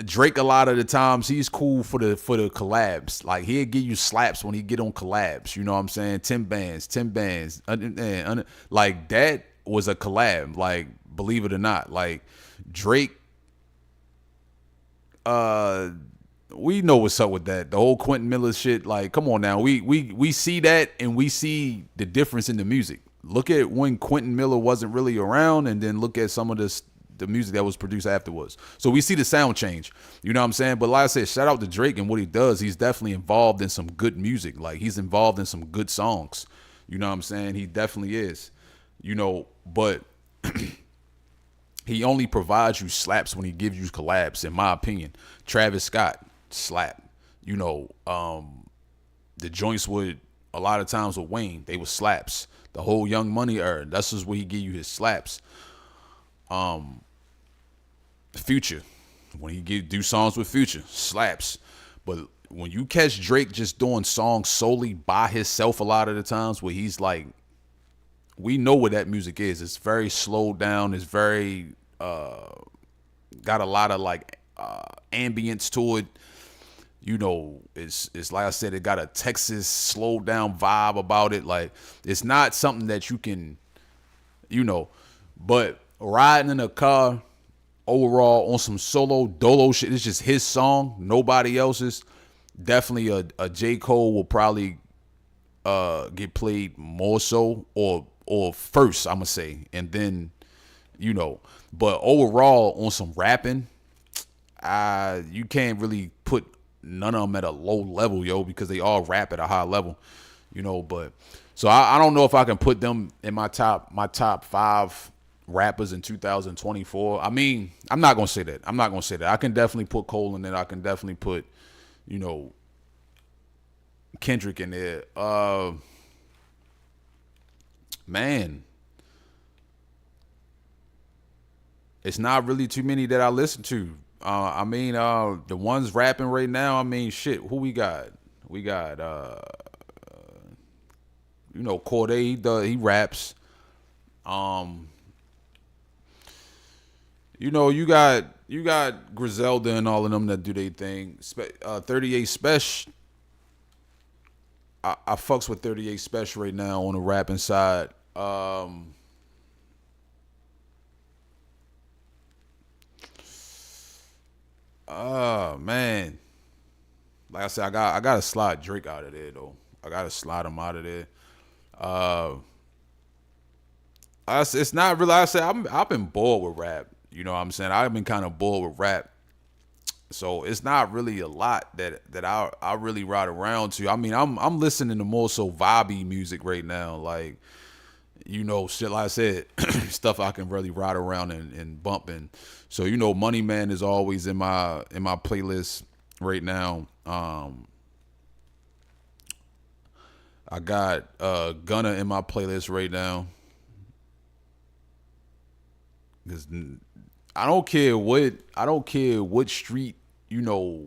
S1: Drake, a lot of the times, he's cool for the collabs. Like, he'll give you slaps when he get on collabs. You know what I'm saying? 10 bands. Like, that was a collab. Like, believe it or not. Like, Drake, we know what's up with that. The whole Quentin Miller shit. Like, come on now. We see that, and we see the difference in the music. Look at when Quentin Miller wasn't really around, and then look at some of the music that was produced afterwards. So we see the sound change. You know what I'm saying? But like I said, shout out to Drake and what he does. He's definitely involved in some good music. Like, he's involved in some good songs. You know what I'm saying? He definitely is. You know, but he only provides you slaps when he gives you collabs, in my opinion. Travis Scott, slap. You know, the joints would, a lot of times with Wayne, they were slaps. The whole Young Money era, that's just where he give you his slaps. Future, when he do songs with Future, slaps. But when you catch Drake just doing songs solely by himself, a lot of the times where he's like, we know what that music is. It's very slowed down. It's very got a lot of like ambience to it. You know, it's like I said, it got a Texas slowed down vibe about it. Like, it's not something that you can, you know, but riding in a car overall on some solo dolo shit, it's just his song, nobody else's. Definitely a J. Cole will probably get played more so, or first, I'ma say, and then, you know, but overall on some rapping, you can't really put none of them at a low level, yo, because they all rap at a high level, you know. But so I don't know if I can put them in my top 5 rappers in 2024. I mean, I'm not gonna say that. I can definitely put Cole in there. I can definitely put, you know, Kendrick in there. Man, it's not really too many that I listen to. I mean, the ones rapping right now, I mean, shit, who we got? We got, you know, Cordae, he raps. You know, you got Griselda and all of them that do their thing. 38 Special. I fucks with 38 Special right now on the rapping side. Man. Like I said, I gotta slide Drake out of there though. I gotta slide him out of there. It's not really. I said I've been bored with rap. You know what I'm saying? I've been kind of bored with rap. So it's not really a lot that I really ride around to. I mean, I'm listening to more so vibey music right now. Like, you know, shit like I said, stuff I can really ride around and bump in. So, you know, Money Man is always in my playlist right now. I got Gunna in my playlist right now. Cause I don't care what street, you know,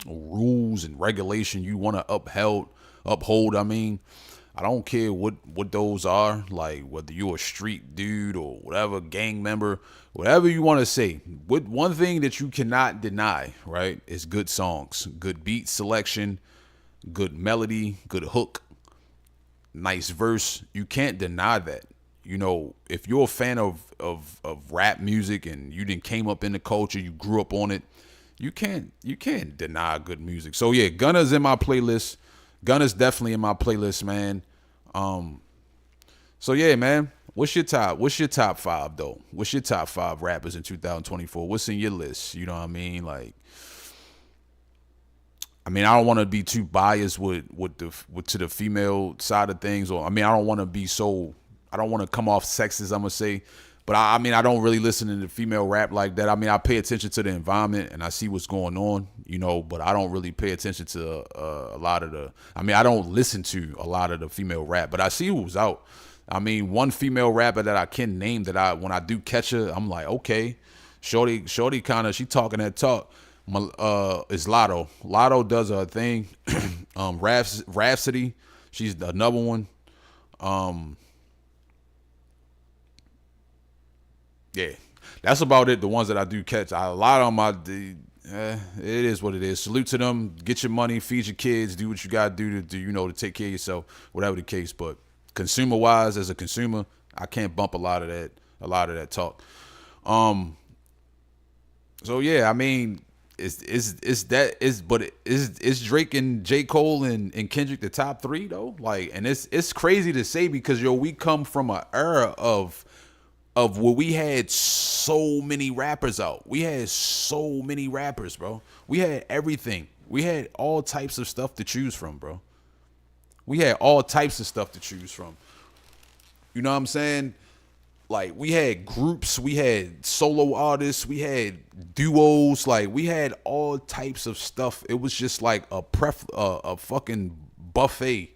S1: rules and regulation you want to uphold. I mean, I don't care what those are, like whether you're a street dude or whatever, gang member, whatever you want to say. One thing that you cannot deny, right, is good songs, good beat selection, good melody, good hook, nice verse. You can't deny that.
S6: you know, if you're a fan of rap music and you didn't came up in the culture, you grew up on it, you can't deny good music. So yeah, Gunna's in my playlist. Gunna's definitely in my playlist, man. So yeah, man. What's your top 5 though? What's your top 5 rappers in 2024? What's in your list? You know what I mean? Like, I don't want to be too biased with to the female side of things, or I don't want to come off sexist, I'm gonna say, but I don't really listen to the female rap like that. I pay attention to the environment and I see what's going on, you know, but I don't really pay attention to a lot of the. I don't listen to a lot of the female rap, but I see who's out. One female rapper that I can name that when I do catch her, I'm like, okay, shorty kind of, she talking that talk. Is Lotto. Lotto does her thing. Rhapsody, she's another one. Yeah, that's about it. The ones that I do catch, a lot of them, it is what it is. Salute to them. Get your money, feed your kids, do what you gotta do to take care of yourself, whatever the case. But consumer wise, as a consumer, I can't bump a lot of that talk. So yeah, is Drake and J. Cole and Kendrick the top 3 though? Like, and it's crazy to say because we come from an era of where we had so many rappers out. We had so many rappers, bro. We had everything. We had all types of stuff to choose from, bro. We had all types of stuff to choose from. You know what I'm saying? Like, we had groups, we had solo artists, we had duos, like, we had all types of stuff. It was just like a fucking buffet.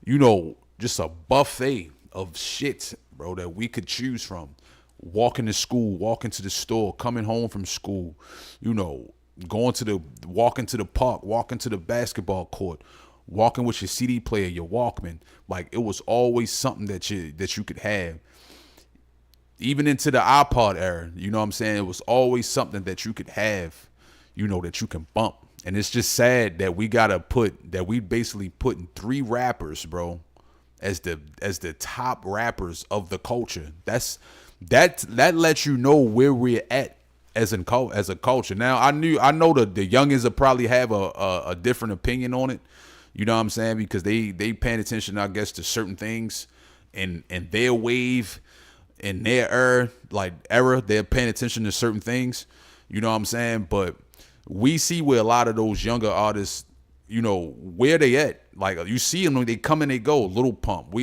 S6: You know, just a buffet of shit, bro, that we could choose from. Walking to school, walking to the store, coming home from school, you know, walking to the park, walking to the basketball court, walking with your CD player, your Walkman. Like, it was always something that you could have. Even into the iPod era, you know what I'm saying? It was always something that you could have, you know, that you can bump. And it's just sad that we basically putting 3 rappers, bro, as the top rappers of the culture. That lets you know where we're at as a culture. Now, I know the youngins will probably have a different opinion on it. You know what I'm saying? Because they paying attention, I guess, to certain things and their wave. In their era, they're paying attention to certain things. You know what I'm saying? But we see where a lot of those younger artists, you know, where they at. Like, you see them when they come and they go. Lil Pump,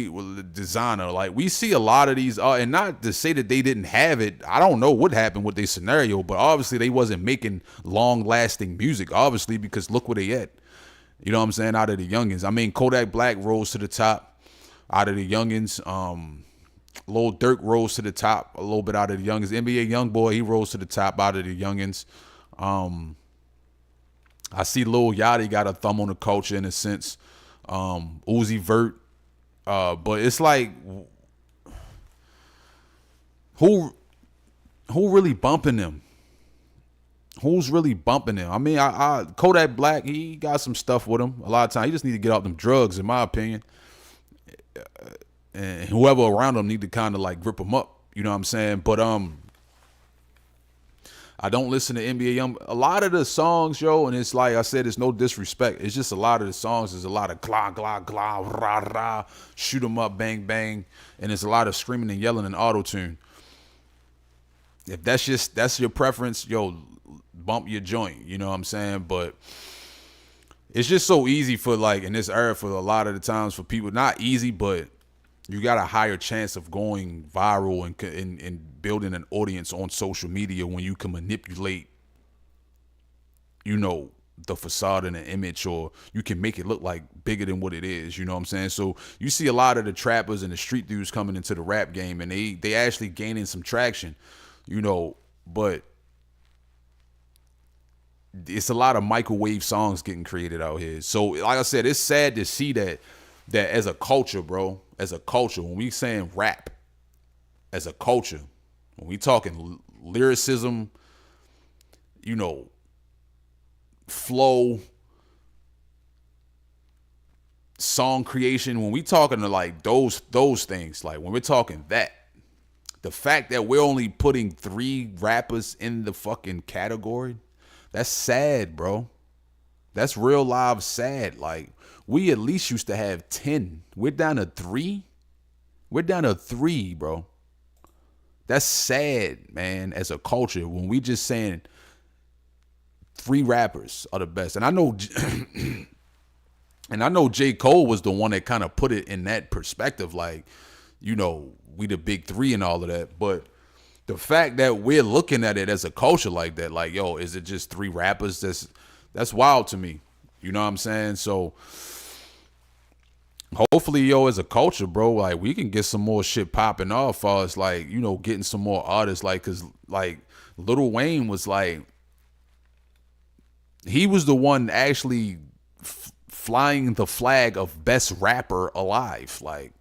S6: Designer. Like, we see a lot of these, and not to say that they didn't have it. I don't know what happened with their scenario, but obviously they wasn't making long-lasting music, obviously, because look where they at. You know what I'm saying? Out of the youngins. Kodak Black rose to the top out of the youngins. Lil Durk rose to the top a little bit out of the youngins. NBA Youngboy, he rose to the top out of the youngins. I see Lil Yachty got a thumb on the culture in a sense. Uzi Vert. But it's like, who really bumping them? Who's really bumping them? Kodak Black, he got some stuff with him. A lot of times, he just need to get off them drugs, in my opinion. And whoever around him need to kind of like grip him up. You know what I'm saying? But I don't listen to NBA Young. A lot of the songs, yo, and it's like I said, it's no disrespect. It's just a lot of the songs. There's a lot of glah, glah, glah, rah, rah, shoot 'em up, bang, bang. And there's a lot of screaming and yelling and auto-tune. If that's your preference, yo, bump your joint. You know what I'm saying? But it's just so easy for, like, in this era, for a lot of the times for people, not easy, but you got a higher chance of going viral and building an audience on social media when you can manipulate, you know, the facade and the image, or you can make it look like bigger than what it is. You know what I'm saying? So you see a lot of the trappers and the street dudes coming into the rap game, and they actually gaining some traction, you know, but it's a lot of microwave songs getting created out here. So like I said, it's sad to see that as a culture, bro, as a culture, when we saying rap, as a culture, when we talking lyricism, you know, flow, song creation, when we talking to like those things, like when we're talking that, the fact that we're only putting 3 rappers in the fucking category, that's sad, bro. That's real live sad. Like, we at least used to have 10. We're down to 3. We're down to 3, bro. That's sad, man, as a culture, when we just saying 3 rappers are the best. And I know and I know J. Cole was the one that kind of put it in that perspective, like, you know, we the big 3 and all of that. But the fact that we're looking at it as a culture like that, like, yo, is it just 3 rappers? That's wild to me. You know what I'm saying? So hopefully, yo, as a culture, bro, like, we can get some more shit popping off for us, like, you know, getting some more artists, like, cause like Lil Wayne was like, he was the one actually flying the flag of best rapper alive, like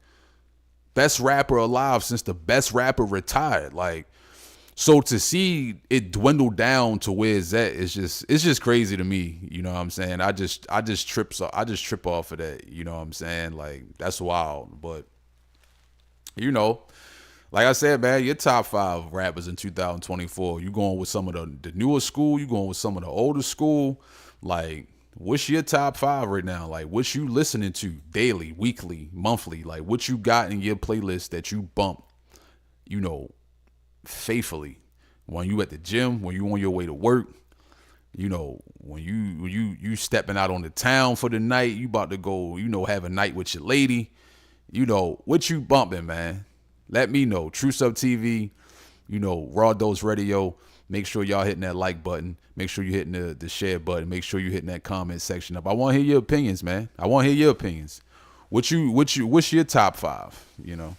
S6: best rapper alive since the best rapper retired. Like, so to see it dwindle down to where it's at, it's just crazy to me. You know what I'm saying? I just trip off of that. You know what I'm saying? Like, that's wild. But, you know, like I said, man, your top 5 rappers in 2024, you going with some of the newer school, you going with some of the older school. Like, what's your top 5 right now? Like, what you listening to daily, weekly, monthly? Like, what you got in your playlist that you bump, you know, faithfully, when you at the gym, when you on your way to work, you know, when you stepping out on the town for the night, you about to go, you know, have a night with your lady, you know, what you bumping, man? Let me know. Truth Up TV, you know, Raw Dose Radio. Make sure y'all hitting that like button. Make sure you hitting the share button. Make sure you hitting that comment section up. I want to hear your opinions, man. I want to hear your opinions. What's your top 5, you know?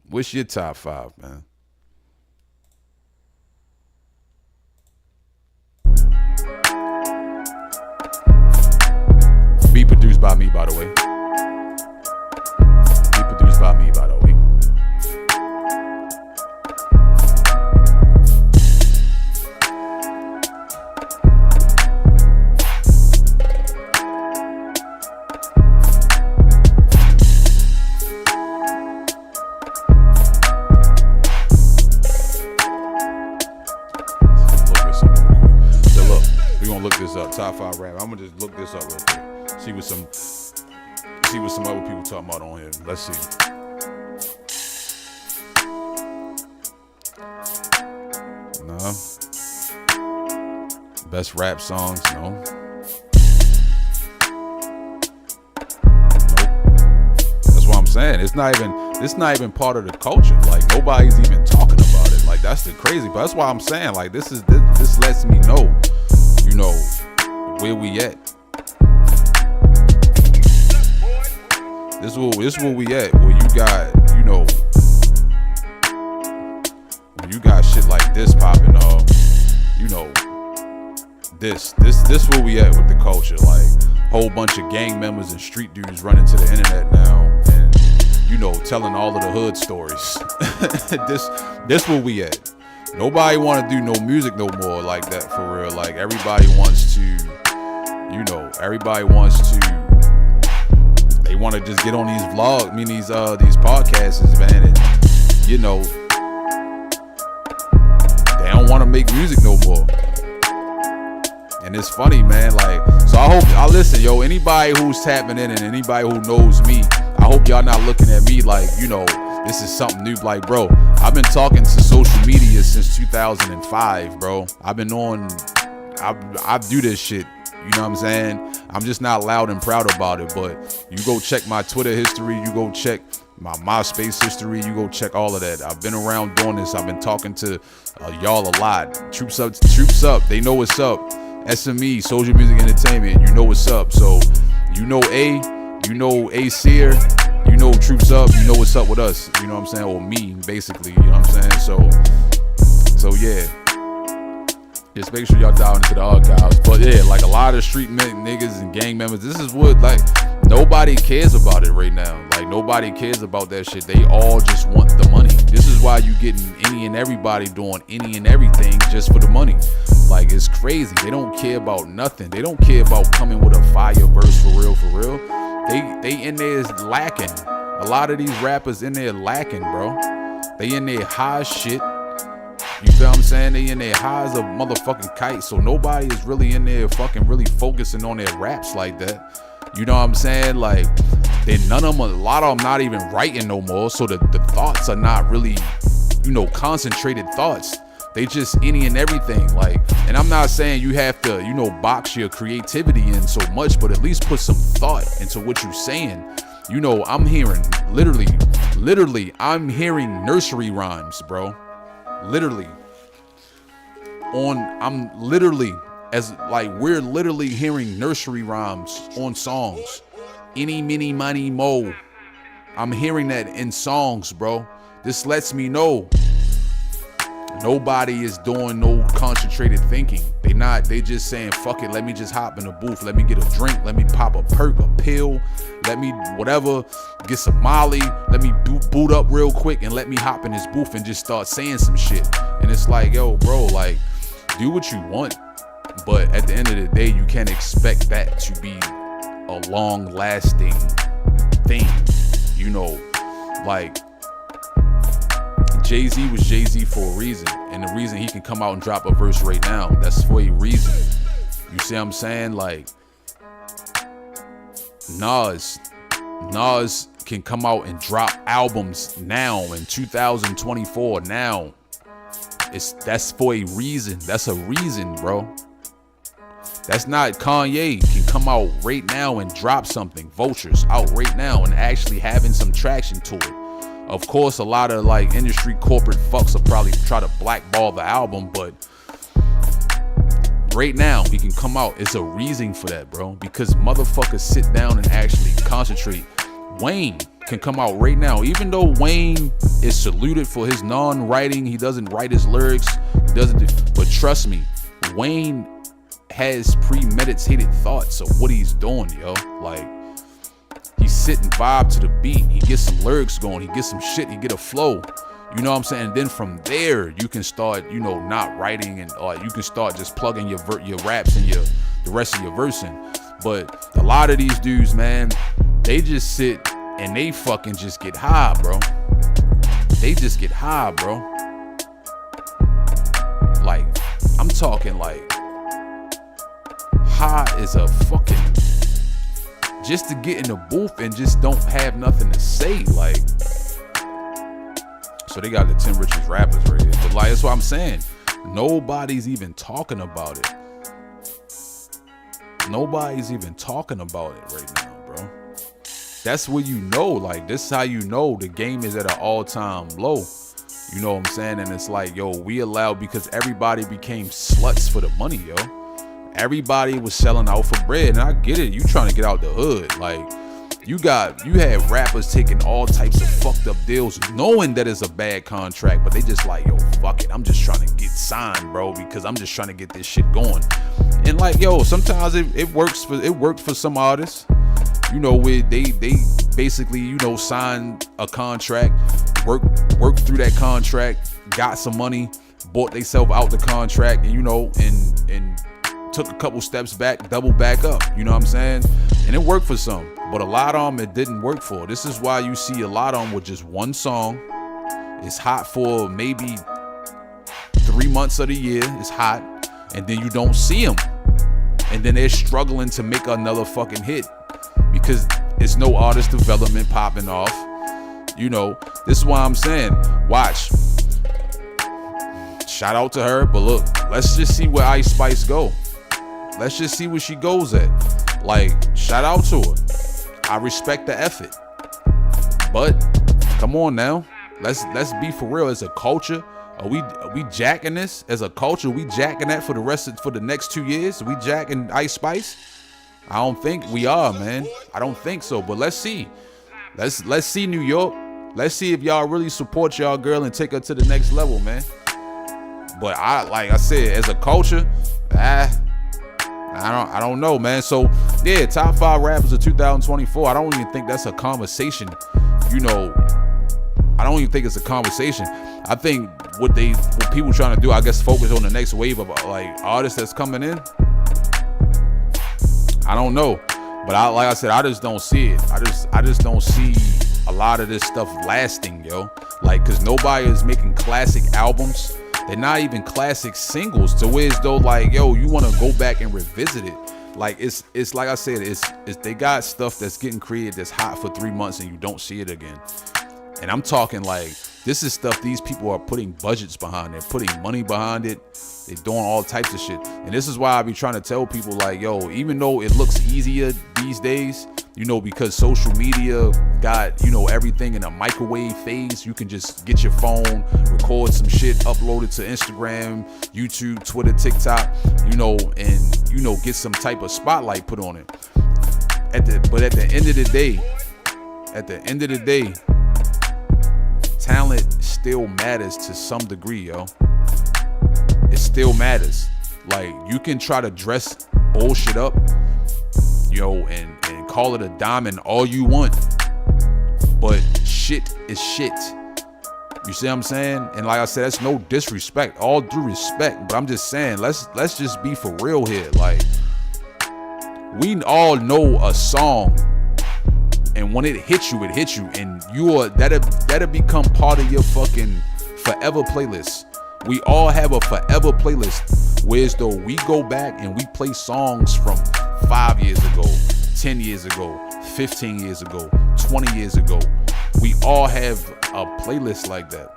S6: What's your top 5, man? Be produced by me, by the way. Be produced by me, by the way. Top 5 rap. I'm gonna just look this up real quick. See what some other people talking about on here. Let's see. No. Best rap songs. No. Nope. That's what I'm saying. It's not even part of the culture. Like, nobody's even talking about it. Like, that's the crazy. But that's why I'm saying, like, this lets me know, you know, where we at. This is where we at. Where you got, you know, when you got shit like this popping off, you know, this where we at with the culture. Like, whole bunch of gang members and street dudes running to the internet now, and, you know, telling all of the hood stories. this where we at. Nobody want to do no music no more like that, for real. Like, everybody wants to, you know, they want to just get on these vlogs, these podcasts, man, and, you know, they don't want to make music no more. And it's funny, man, like, so I listen, yo, anybody who's tapping in and anybody who knows me, I hope y'all not looking at me like, you know, this is something new. Like, bro, I've been talking to social media since 2005, bro. I've been on, I do this shit. You know what I'm saying? I'm just not loud and proud about it, but you go check my Twitter history, you go check my MySpace history, you go check all of that. I've been around doing this. I've been talking to y'all a lot. Troops up. They know what's up. SME, Soldier Music Entertainment, you know what's up. So, you know A Seer, you know Troops Up, you know what's up with us. You know what I'm saying? Or me, basically. You know what I'm saying? So yeah. Just make sure y'all dive into the archives. But yeah, like, a lot of street niggas and gang members, this is what, like, nobody cares about it right now. Like, nobody cares about that shit. They all just want the money. This is why you getting any and everybody doing any and everything just for the money. Like, it's crazy. They don't care about nothing. They don't care about coming with a fire verse for real, for real. They in there is lacking. A lot of these rappers in there lacking, bro. They in there high as shit. You feel what I'm saying? They in there high as a motherfucking kite. So nobody is really in there fucking really focusing on their raps like that. You know what I'm saying? Like, then none of them, a lot of them not even writing no more. So the thoughts are not really, you know, concentrated thoughts. They just any and everything. Like, and I'm not saying you have to, you know, box your creativity in so much, but at least put some thought into what you're saying. You know, I'm hearing literally, I'm hearing nursery rhymes, bro. Literally. I'm literally, as like, we're literally hearing nursery rhymes on songs. Any, mini, money, mo. I'm hearing that in songs, bro. This lets me know nobody is doing no concentrated thinking. They just saying, fuck it, let me just hop in the booth. Let me get a drink. Let me pop a perk, a pill. Let me whatever, get some Molly. Let me boot up real quick and let me hop in this booth and just start saying some shit. And it's like, yo, bro, like, do what you want. But at the end of the day, you can't expect that to be a long-lasting thing. You know, like, Jay-Z was Jay-Z for a reason. And the reason he can come out and drop a verse right now, that's for a reason. You see what I'm saying? Like, Nas can come out and drop albums now in 2024 now. That's for a reason. That's a reason, bro. That's not Kanye can come out right now and drop something. Vultures out right now and actually having some traction to it. Of course, a lot of like industry corporate fucks will probably try to blackball the album, but right now he can come out. It's a reason for that, bro, because motherfuckers sit down and actually concentrate. Wayne can come out right now, even though Wayne is saluted for his non-writing. He doesn't write his lyrics. He doesn't. But trust me, Wayne has premeditated thoughts of what he's doing, yo. Like, he sit and vibe to the beat. He gets some lyrics going. He gets some shit. He get a flow. You know what I'm saying? And then from there, you can start, you know, not writing, and you can start just plugging your raps and the rest of your versing. But a lot of these dudes, man, they just sit and they fucking just get high, bro. They just get high, bro. Like, I'm talking like high is a fucking, just to get in the booth and just don't have nothing to say. Like, so they got the 10 richest rappers right here. But like, that's what I'm saying. Nobody's even talking about it. Nobody's even talking about it right now, bro. That's where you know, like, this is how you know the game is at an all-time low. You know what I'm saying? And it's like, yo, we allowed, because everybody became sluts for the money, yo. Everybody was selling out for bread. And I get it. You trying to get out the hood. Like, you had rappers taking all types of fucked up deals knowing that it's a bad contract, but they just like, yo, fuck it. I'm just trying to get signed, bro, because I'm just trying to get this shit going. And like, yo, sometimes it worked for some artists. You know, where they basically, you know, signed a contract, worked through that contract, got some money, bought themselves out the contract, and you know, and took a couple steps back, double back up. You know what I'm saying? And it worked for some, but a lot of them it didn't work for. This is why you see a lot of them with just one song. It's hot for maybe 3 months of the year. It's hot, and then you don't see them, and then they're struggling to make another fucking hit because it's no artist development popping off. You know, this is why I'm saying, watch. Shout out to her, but look, let's just see where Ice Spice go. Let's just see where she goes at. Like, shout out to her. I respect the effort. But come on now. Let's be for real. As a culture, are we jacking this? As a culture, we jacking that for the next 2 years? Are we jacking Ice Spice? I don't think we are, man. I don't think so. But let's see. Let's see, New York. Let's see if y'all really support y'all girl and take her to the next level, man. But like I said, as a culture, I don't know, man. So yeah, top 5 rappers of 2024. I don't even think that's a conversation, you know, I don't even think it's a conversation. I think what people trying to do, I guess, focus on the next wave of like artists that's coming in. I don't know, but like I said, I just don't see it. I just don't see a lot of this stuff lasting, yo. Like, cause nobody is making classic albums. They're not even classic singles to where as though like, yo, you want to go back and revisit it. Like it's like I said, it's they got stuff that's getting created that's hot for 3 months and you don't see it again. And I'm talking like, this is stuff these people are putting budgets behind. They're putting money behind it. They're doing all types of shit. And this is why I be trying to tell people like, yo, even though it looks easier these days, you know, because social media got, you know, everything in a microwave phase. You can just get your phone, record some shit, upload it to Instagram, YouTube, Twitter, TikTok, you know, and, you know, get some type of spotlight put on it. But at the end of the day, talent still matters to some degree, yo. It still matters. Like, you can try to dress bullshit up, yo, and call it a diamond all you want, but shit is shit. You see what I'm saying? And like I said, that's no disrespect, all due respect, but I'm just saying, let's just be for real here. Like, we all know a song, and when it hits you, and that'll become part of your fucking forever playlist. We all have a forever playlist, whereas though we go back and we play songs from 5 years ago, 10 years ago, 15 years ago, 20 years ago. We all have a playlist like that.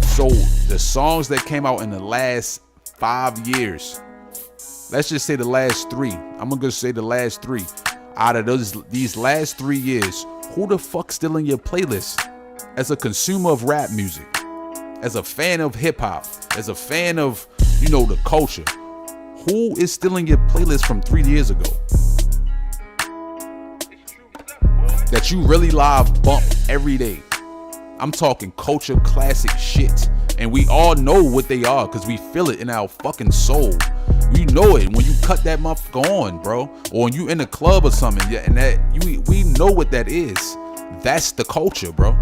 S6: So the songs that came out in the last 5 years, let's just say the last 3. I'm gonna say the last 3. Out of these last 3 years, who the fuck's still in your playlist? As a consumer of rap music, as a fan of hip hop, as a fan of, you know, the culture, who is still in your playlist from 3 years ago that you really live bump every day? I'm talking culture classic shit, and we all know what they are because we feel it in our fucking soul. We know it when you cut that motherfucker on, bro, or when you in the club or something. Yeah, and that we know what that is. That's the culture, bro.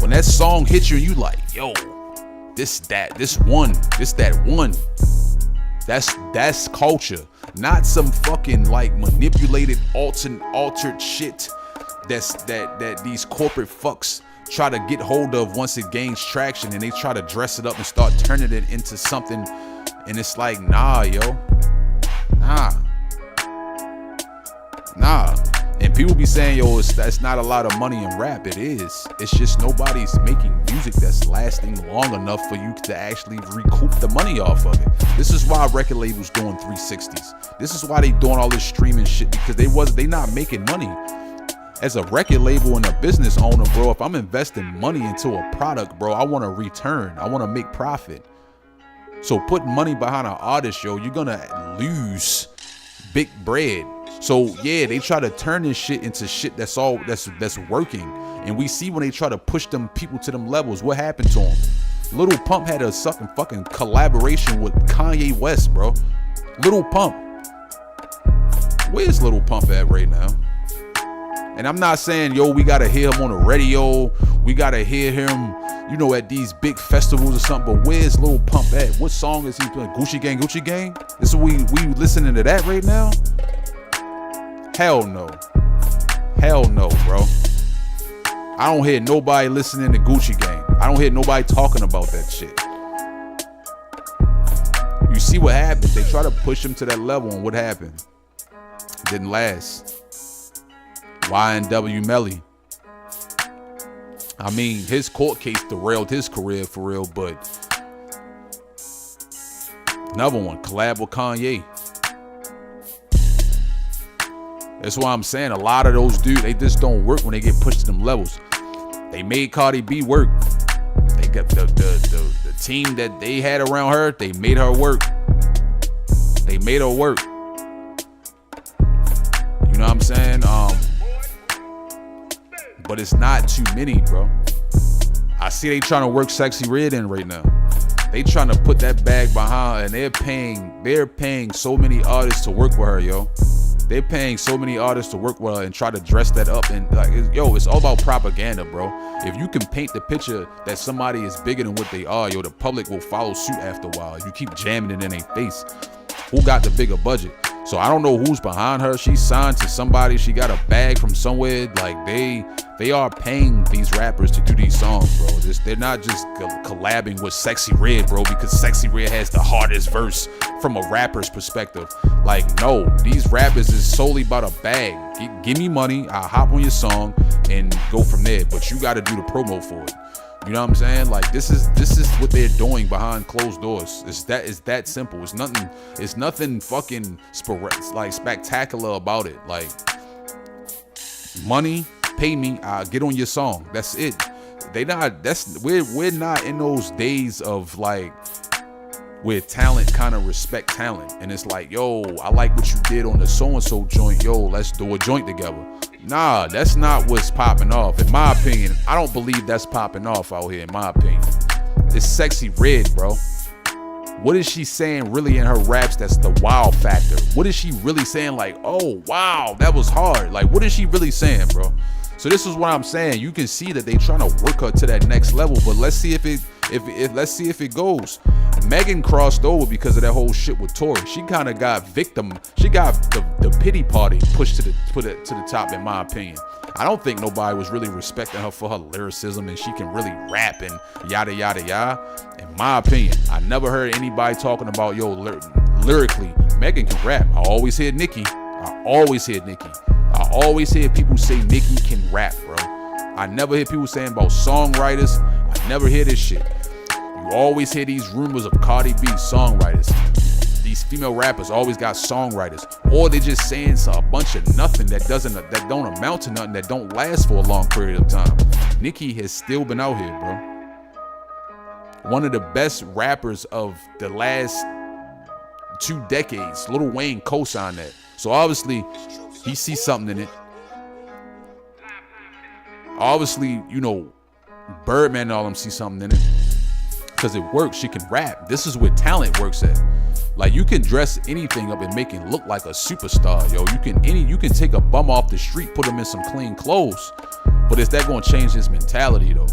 S6: When that song hits you, you like, yo, this one. That's culture, not some fucking like manipulated, altered shit. That these corporate fucks try to get hold of once it gains traction, and they try to dress it up and start turning it into something. And it's like, nah, yo, nah. And people be saying, yo, that's not a lot of money in rap. It is. It's just nobody's making music that's lasting long enough for you to actually recoup the money off of it. This is why record labels doing 360s. This is why they doing all this streaming shit, because they not making money. As a record label and a business owner, bro, if I'm investing money into a product, bro, I want a return. I want to make profit. So putting money behind an artist, yo, you're gonna lose big bread. So yeah, they try to turn this shit into shit that's working. And we see when they try to push them people to them levels, what happened to them? Lil Pump had a fucking collaboration with Kanye West, bro. Lil Pump. Where's Lil Pump at right now? And I'm not saying, yo, we gotta hear him on the radio, we gotta hear him, you know, at these big festivals or something, but where's Lil Pump at? What song is he playing? Gucci Gang, Gucci Gang? This is we listening to that right now? Hell no. Hell no, bro. I don't hear nobody listening to Gucci Gang. I don't hear nobody talking about that shit. You see what happened? They try to push him to that level, and what happened? Didn't last. YNW Melly. I mean, his court case derailed his career for real, but another one, collab with Kanye. That's why I'm saying a lot of those dudes, they just don't work when they get pushed to them levels. They made Cardi B work. They got the team that they had around her, they made her work. They made her work. You know what I'm saying? But it's not too many, bro. I see they trying to work Sexy Red in right now. They trying to put that bag behind her, and they're paying so many artists to work with her, yo. They're paying so many artists to work with her and try to dress that up, and like, it's all about propaganda, bro. If you can paint the picture that somebody is bigger than what they are, the public will follow suit after a while. If you keep jamming it in their face, who got the bigger budget? So I don't know who's behind her. She's signed to somebody. She got a bag from somewhere. Like they are paying these rappers to do these songs, bro. They're not just collabing with Sexy Red, bro, because Sexy Red has the hardest verse from a rapper's perspective. Like, no, these rappers is solely about a bag. Give me money, I'll hop on your song and go from there. But you got to do the promo for it. You know what I'm saying? Like, this is what they're doing behind closed doors. It's that simple. It's nothing fucking spectacular about it. Like, money, pay me, I'll get on your song. That's it. We're not in those days of like where talent kind of respect talent, and it's like, yo, I like what you did on the so-and-so joint, yo, let's do a joint together. Nah, that's not what's popping off. In my opinion, I don't believe that's popping off out here, in my opinion. It's Sexy Red, bro. What is she saying really in her raps that's the wow factor? What is she really saying? Like, oh, wow, that was hard. Like, what is she really saying, bro? So this is what I'm saying. You can see that they trying to work her to that next level, but let's see if it goes. Megan crossed over because of that whole shit with Tory. She kind of got victim. She got the pity party pushed to the top, in my opinion. I don't think nobody was really respecting her for her lyricism and she can really rap and yada yada yada. In my opinion, I never heard anybody talking about, yo, lyrically, Megan can rap. I always hear Nicki. I always hear people say Nicki can rap, bro. I never hear people saying about songwriters. I never hear this shit. You always hear these rumors of Cardi B songwriters. These female rappers always got songwriters, or they just saying a bunch of nothing that don't amount to nothing, that don't last for a long period of time. Nicki has still been out here, bro. One of the best rappers of the last 2 decades. Lil Wayne co-signed that. So obviously, he sees something in it. Obviously, Birdman and all them see something in it. Because it works. She can rap. This is where talent works at. Like, you can dress anything up and make it look like a superstar, yo. You can take a bum off the street, put him in some clean clothes. But is that going to change his mentality, though?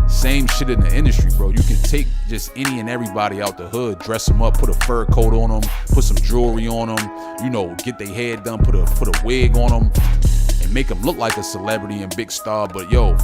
S6: Same shit in the industry, bro. You can take just any and everybody out the hood, dress them up, put a fur coat on them, put some jewelry on them, get their hair done, put a wig on them, and make them look like a celebrity and big star. But yo,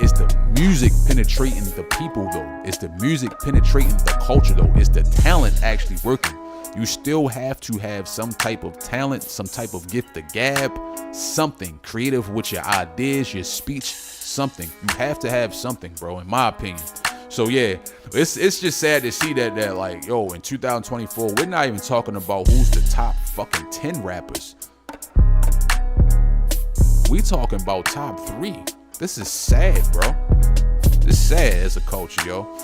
S6: it's the music penetrating the people, though. It's the music penetrating the culture, though. It's the talent actually working. You still have to have some type of talent, some type of gift to gab, something creative with your ideas, your speech, something. You have to have something, bro, in my opinion. So yeah, it's just sad to see that like, yo, in 2024, we're not even talking about who's the top fucking 10 rappers. We talking about top 3. This is sad, bro. This is sad as a culture, yo.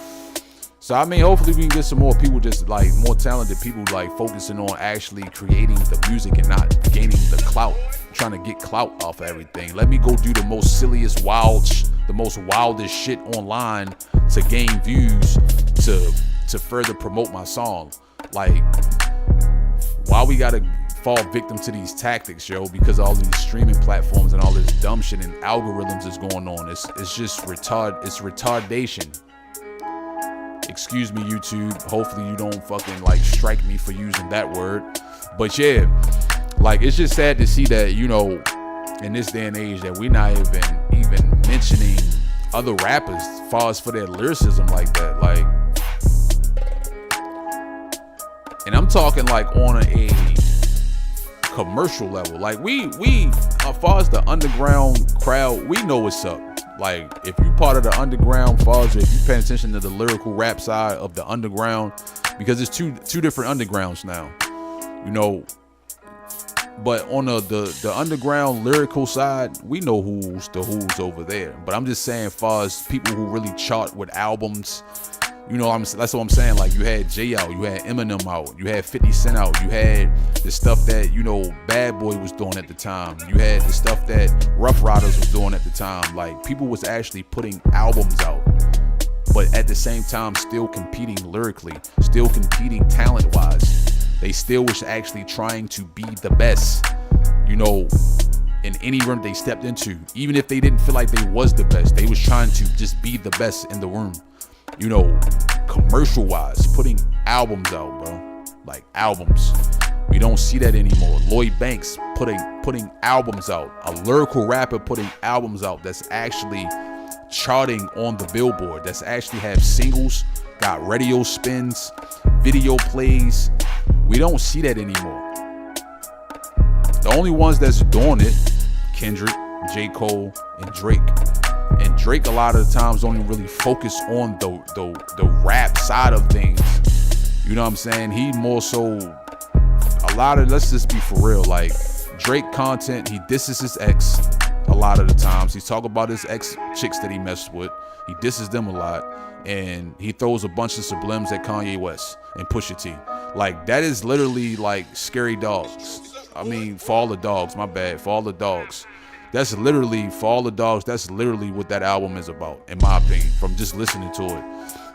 S6: So I mean, hopefully we can get some more people, just like more talented people, like focusing on actually creating the music and not gaining the clout, trying to get clout off of everything. Let me go do the most silliest, the most wildest shit online to gain views, to further promote my song. Like, why we gotta fall victim to these tactics, yo? Because all these streaming platforms and all this dumb shit and algorithms is going on. It's just it's retardation. Excuse me, YouTube. Hopefully you don't fucking like strike me for using that word. But yeah, like, it's just sad to see that, in this day and age, that we're not even mentioning other rappers as far as for their lyricism like that. Like, and I'm talking like on a commercial level. Like, we as far as the underground crowd, we know what's up. Like, if you part of the underground, if you pay attention to the lyrical rap side of the underground, because it's two different undergrounds now, but on the underground lyrical side, we know who's over there. But I'm just saying, far as people who really chart with albums, that's what I'm saying. Like, you had Jay out, you had Eminem out, you had 50 Cent out, you had the stuff that, Bad Boy was doing at the time, you had the stuff that Rough Riders was doing at the time. Like, people was actually putting albums out, but at the same time still competing lyrically, still competing talent-wise. They still was actually trying to be the best, you know, in any room they stepped into. Even if they didn't feel like they was the best, they was trying to just be the best in the room. You know, commercial wise, putting albums out, bro. Like albums. We don't see that anymore. Lloyd Banks putting albums out. A lyrical rapper putting albums out that's actually charting on the Billboard. That's actually have singles, got radio spins, video plays. We don't see that anymore. The only ones that's doing it, Kendrick, J. Cole, and Drake. And Drake a lot of the times don't even really focus on the rap side of things. You know what I'm saying? He more so a lot of, let's just be for real, like Drake content, he disses his ex a lot of the times. He's talking about his ex chicks that he messed with. He disses them a lot. And he throws a bunch of sublims at Kanye West and Pusha T. Like, that is literally like Scary Dogs. I mean, For All the Dogs, my bad. For All the Dogs. That's literally, For All the Dogs, that's literally what that album is about, in my opinion, from just listening to it.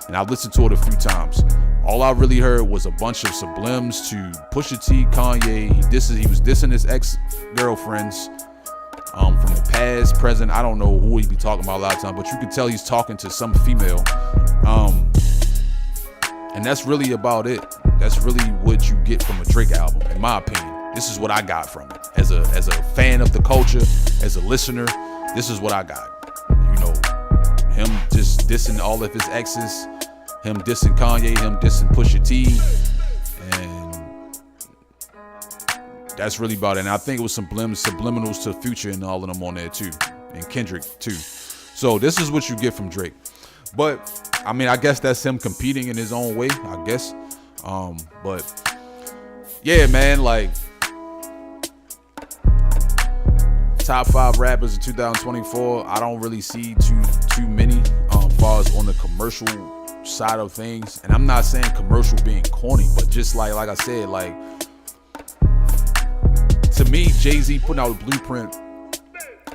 S6: And I've listened to it a few times. All I really heard was a bunch of sublims to Pusha T, Kanye. He was dissing his ex-girlfriends from the past, present. I don't know who he be talking about a lot of times, but you can tell he's talking to some female. And that's really about it. That's really what you get from a Drake album, in my opinion. This is what I got from it. As a fan of the culture, as a listener, this is what I got. You know, him just dissing all of his exes, him dissing Kanye, him dissing Pusha T, and that's really about it. And I think it was some subliminals to Future and all of them on there too, and Kendrick too. So this is what you get from Drake. But I mean, I guess that's him competing in his own way, I guess. But yeah, man, like top 5 rappers in 2024, I don't really see too many as far as on the commercial side of things. And I'm not saying commercial being corny, but just like I said, like to me, Jay-Z putting out a Blueprint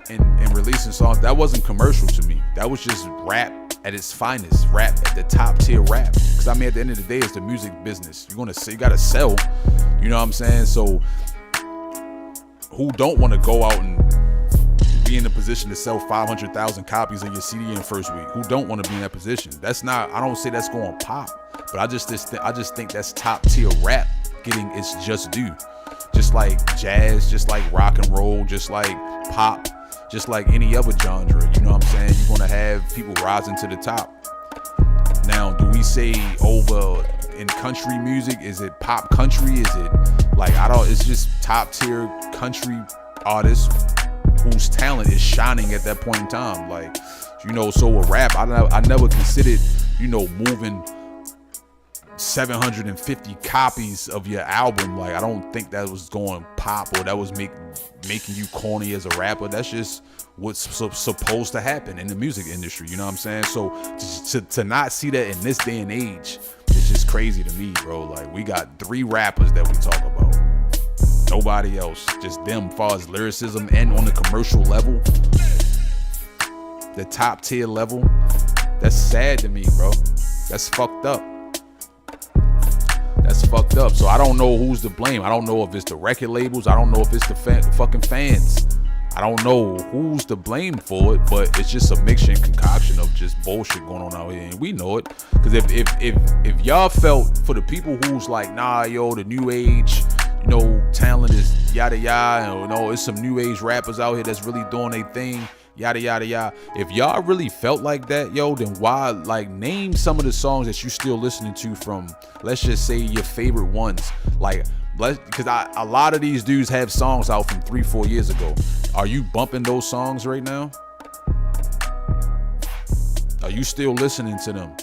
S6: and releasing songs, that wasn't commercial to me. That was just rap at its finest, rap at the top tier rap. Because I mean, at the end of the day, it's the music business. You gotta sell. You know what I'm saying? So who don't want to go out and be in a position to sell 500,000 copies of your CD in the first week? Who don't want to be in that position? That's not, I don't say that's going pop, but I just think that's top tier rap getting its just due. Just like jazz, just like rock and roll, just like pop, just like any other genre. You know what I'm saying? You're gonna have people rising to the top. Now, do we say over in country music? Is it pop country? Is it like, it's just top tier country artists whose talent is shining at that point in time. Like, you know, so with rap, I never considered, you know, moving 750 copies of your album. Like, I don't think that was going pop or that was making you corny as a rapper. That's just what's supposed to happen in the music industry. You know what I'm saying? So to not see that in this day and age, it's just crazy to me, bro. Like, we got 3 rappers that we talk about. Nobody else, just them, as far as lyricism and on the commercial level, the top tier level. That's sad to me, bro. That's fucked up. That's fucked up. So I don't know who's to blame. I don't know if it's the record labels. I don't know if it's the fucking fans. I don't know who's to blame for it, but it's just a mixture and concoction of just bullshit going on out here, and we know it. Because if y'all felt, for the people who's like, nah, yo, the new age, you know, talent is yada yada, you know, it's some new age rappers out here that's really doing their thing, yada yada yada. If y'all really felt like that, yo, then why, like, name some of the songs that you still listening to from, let's just say, your favorite ones. Like, because a lot of these dudes have songs out from 3-4 years ago. Are you bumping those songs right now? Are you still listening to them?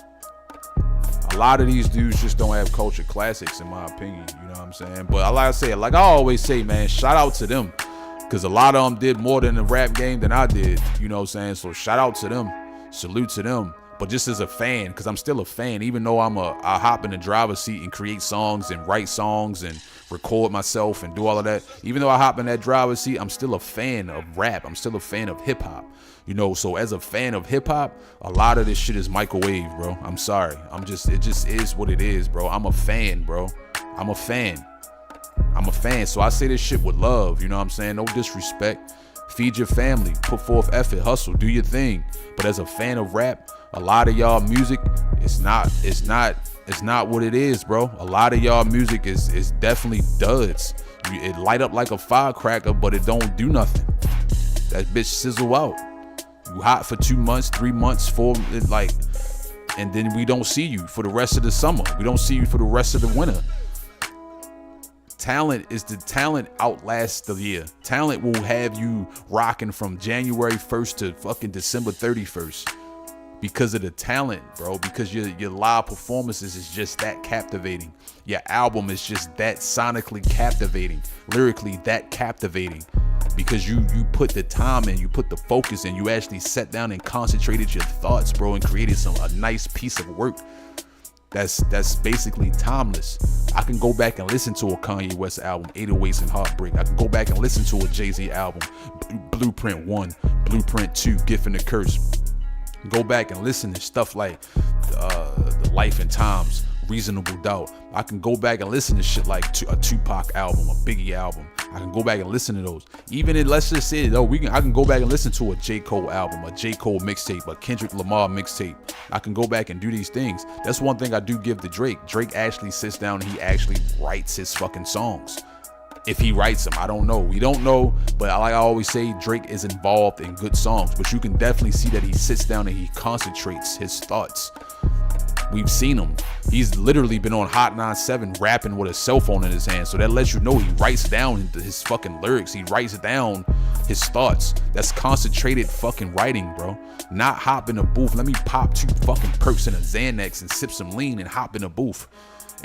S6: A lot of these dudes just don't have culture classics, in my opinion. You know what I'm saying? But like I always say, man, shout out to them, because a lot of them did more than the rap game than I did. You know what I'm saying? So shout out to them. Salute to them. But just as a fan, because I'm still a fan, even though I hop in the driver's seat and create songs and write songs and record myself and do all of that. Even though I hop in that driver's seat, I'm still a fan of rap. I'm still a fan of hip hop. You know, so as a fan of hip hop, a lot of this shit is microwave, bro. I'm sorry. It just is what it is, bro. I'm a fan, bro. I'm a fan. I'm a fan, so I say this shit with love. You know what I'm saying? No disrespect. Feed your family, put forth effort, hustle, do your thing. But as a fan of rap, a lot of y'all music, it's not what it is, bro. A lot of y'all music is definitely duds. It light up like a firecracker, but it don't do nothing. That bitch sizzle out. You hot for 2 months, 3 months, 4, like, and then we don't see you for the rest of the summer. We don't see you for the rest of the winter. Talent outlasts the year. Talent will have you rocking from January 1st to fucking December 31st because of the talent, bro. Because your live performances is just that captivating. Your album is just that sonically captivating, lyrically that captivating. Because you put the time in, you put the focus in, you actually sat down and concentrated your thoughts, bro, and created a nice piece of work. That's basically timeless. I can go back and listen to a Kanye West album, 808s and Heartbreak. I can go back and listen to a Jay-Z album, Blueprint 1, Blueprint 2, Gift and the Curse. Go back and listen to stuff like The Life and Times, Reasonable Doubt. I can go back and listen to shit like a Tupac album, a Biggie album. I can go back and listen to those. Even if, let's just say, I can go back and listen to a J. Cole album, a J. Cole mixtape, a Kendrick Lamar mixtape. I can go back and do these things. That's one thing I do give to Drake. Drake actually sits down and he actually writes his fucking songs. If he writes them, I don't know. We don't know, but like I always say, Drake is involved in good songs. But you can definitely see that he sits down and he concentrates his thoughts. We've seen him. He's literally been on Hot 97 rapping with a cell phone in his hand. So that lets you know he writes down his fucking lyrics. He writes down his thoughts. That's concentrated fucking writing, bro. Not hop in a booth. Let me pop 2 fucking perks and a Xanax and sip some lean and hop in a booth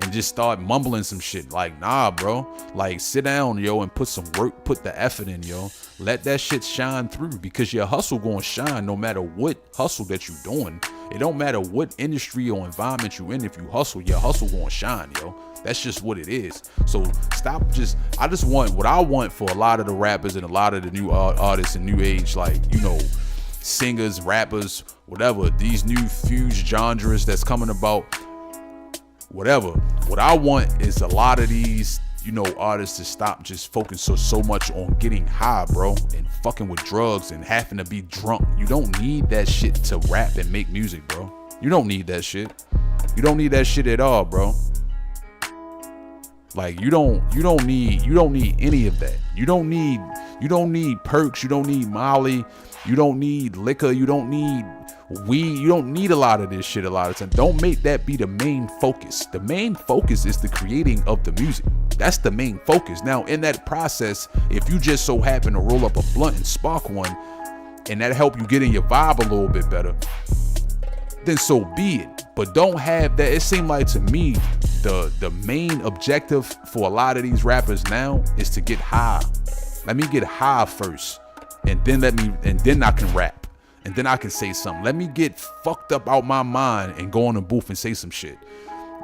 S6: and just start mumbling some shit. Like, nah, bro. Like, sit down, yo, and put some work, put the effort in, yo. Let that shit shine through, because your hustle gonna shine no matter what hustle that you doing. It don't matter what industry or environment you in. If you hustle, your hustle gonna shine, yo. That's just what it is. So stop I just want what I want for a lot of the rappers and a lot of the new artists and new age, like, you know, singers, rappers, whatever, these new fuse genres that's coming about. Whatever. What I want is a lot of these, you know, artists to stop just focusing so much on getting high, bro, and fucking with drugs and having to be drunk. You don't need that shit to rap and make music, bro. You don't need that shit. You don't need that shit at all, bro. Like, you don't need any of that. You don't need perks, you don't need Molly, you don't need liquor, you don't need weed, you don't need a lot of this shit a lot of times. Don't make that be the main focus. The main focus is the creating of the music. That's the main focus. Now, in that process, if you just so happen to roll up a blunt and spark one, and that help you get in your vibe a little bit better, then so be it. But don't have that. It seemed like to me, the main objective for a lot of these rappers now is to get high. Let me get high first, and then I can rap. And then I can say something. Let me get fucked up out my mind and go on the booth and say some shit.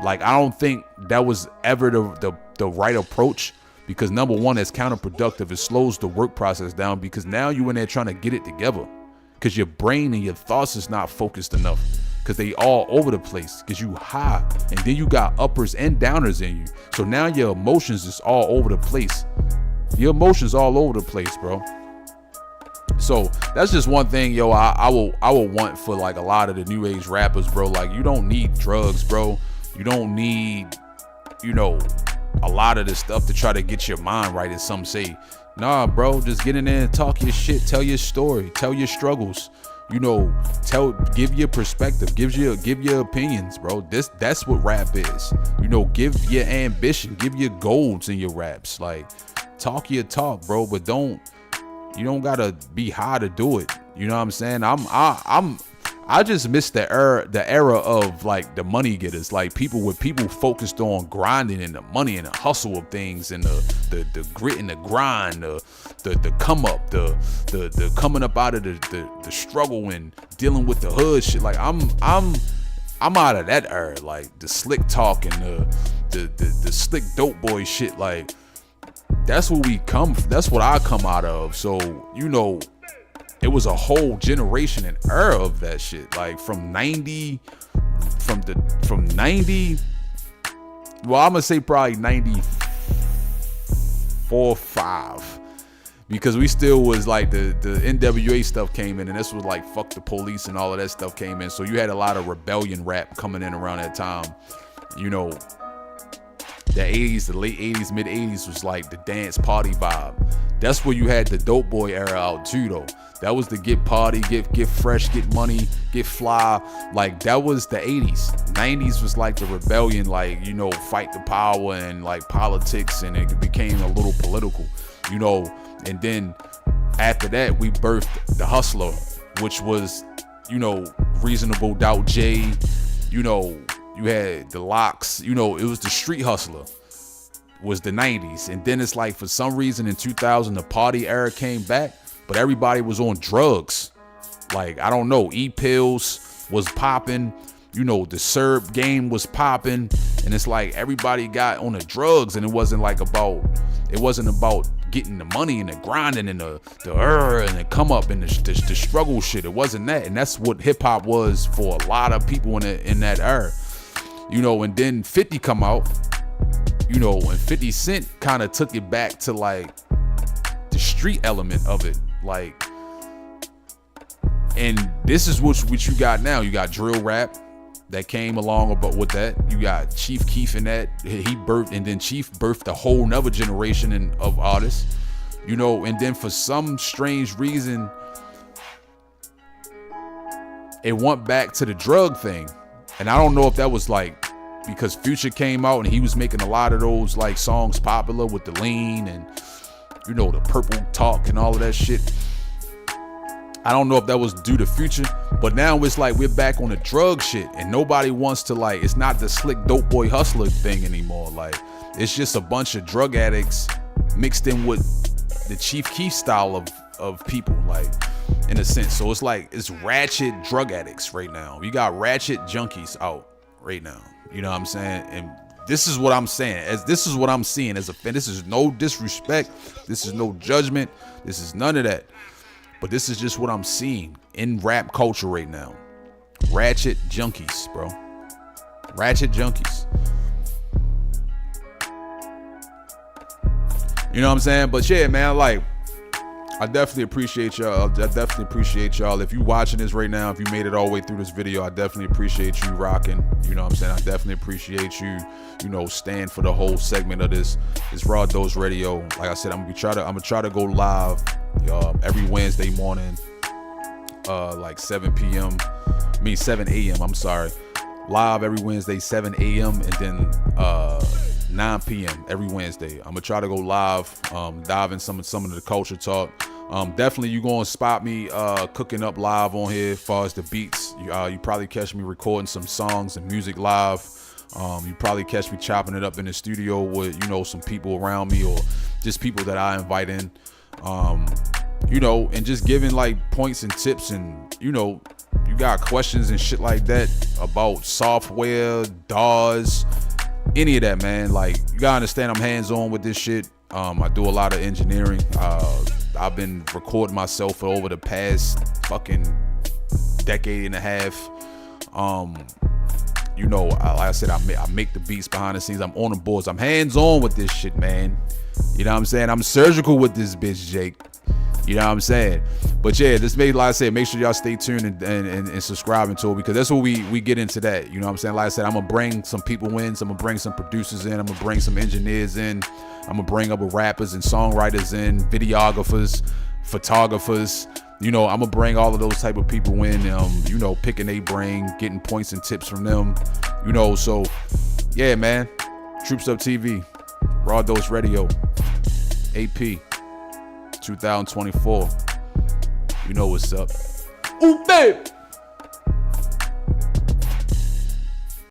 S6: Like, I don't think that was ever the right approach, because number one, it's counterproductive. It slows the work process down, because now you in there trying to get it together, because your brain and your thoughts is not focused enough, because they all over the place, because you high, and then you got uppers and downers in you. So now your emotions is all over the place. Your emotions all over the place, bro. So that's just one thing, yo, I will want for like a lot of the new age rappers, bro. Like, you don't need drugs, bro. You don't need, you know, a lot of this stuff to try to get your mind right, as some say. Nah, bro, just get in there and talk your shit, tell your story, tell your struggles, you know, give your perspective, give your opinions, bro. That's what rap is. You know, give your ambition, give your goals in your raps. Like, talk your talk, bro, but you don't gotta be high to do it. You know what I'm saying? I just miss the era of like the money getters, like people focused on grinding and the money and the hustle of things, and the grit and the grind, the come up, the coming up out of the struggle and dealing with the hood shit. Like, I'm out of that era, like the slick talk and the slick dope boy shit. Like, that's what I come out of. So, you know, it was a whole generation and era of that shit. Like, from 90, well, I'm gonna say probably 95 4 or 5. Because we still was like the NWA stuff came in, and this was like fuck the police and all of that stuff came in. So you had a lot of rebellion rap coming in around that time. You know, the 80s, the late 80s, mid 80s was like the dance party vibe. That's where you had the Dope Boy era out too, though. That was the get party, get fresh, get money, get fly. Like that was the 80s. 90s was like the rebellion, like, you know, fight the power and like politics, and it became a little political, you know. And then after that, we birthed the Hustler, which was, you know, Reasonable Doubt J. You know, you had the Locks. You know, it was the Street Hustler. Was the 90s. And then it's like for some reason in 2000 the party era came back, but everybody was on drugs. Like, I don't know, E-pills was popping, you know, the Serb game was popping, and it's like everybody got on the drugs, and it wasn't about getting the money and the grinding and the and the come up and the struggle shit. It wasn't that. And that's what hip hop was for a lot of people in that era. You know, and then 50 come out, you know, and 50 Cent kind of took it back to like the street element of it. Like, and this is what you got now. You got drill rap that came along about with that. You got Chief Keef in that. He birthed, and then Chief birthed a whole nother generation of artists, you know. And then for some strange reason, it went back to the drug thing. And I don't know if that was like because Future came out and he was making a lot of those like songs popular with the lean and, you know, the purple talk and all of that shit. I don't know if that was due to Future, but now it's like we're back on the drug shit, and nobody wants to, like, it's not the slick dope boy hustler thing anymore. Like, it's just a bunch of drug addicts mixed in with the Chief Keef style of people, like, in a sense. So it's like it's ratchet drug addicts right now. You got ratchet junkies out right now. You know what I'm saying? And this is what I'm saying. This is what I'm seeing as a fan. This is no disrespect. This is no judgment. This is none of that. But this is just what I'm seeing in rap culture right now. Ratchet junkies, bro. Ratchet junkies. You know what I'm saying? But yeah, man, like, I definitely appreciate y'all. If you watching this right now, if you made it all the way through this video, I definitely appreciate you rocking. You know what I'm saying? I definitely appreciate you, you know, staying for the whole segment of this. It's Raw Dose Radio. Like I said, I'm gonna try to go live every Wednesday morning, like 7 a.m. I'm sorry. Live every Wednesday, 7 a.m. and then 9 p.m. every Wednesday. I'm gonna try to go live, dive in some of the culture talk. Definitely you gonna spot me cooking up live on here as far as the beats. You probably catch me recording some songs and music live. You probably catch me chopping it up in the studio with, you know, some people around me or just people that I invite in. You know, and just giving like points and tips, and, you know, you got questions and shit like that about software, DAWs, any of that, man. Like, you gotta understand I'm hands-on with this shit. I do a lot of engineering. I've been recording myself for over the past fucking decade and a half. You know, like I said, I make the beats behind the scenes. I'm on the boards. I'm hands-on with this shit, man. You know what I'm saying? I'm surgical with this bitch, Jake. You know what I'm saying? But yeah, this like I said, make sure y'all stay tuned and subscribing to it, because that's what we get into that. You know what I'm saying? Like I said, I'm gonna bring some people in. I'm gonna bring some producers in. I'm gonna bring some engineers in. I'm gonna bring up rappers and songwriters in, videographers, photographers. You know, I'm gonna bring all of those type of people in. You know, picking their brain, getting points and tips from them. You know, so yeah, man. Troops Up TV, Raw Dose Radio, AP. 2024. You know what's up. Ooh, babe.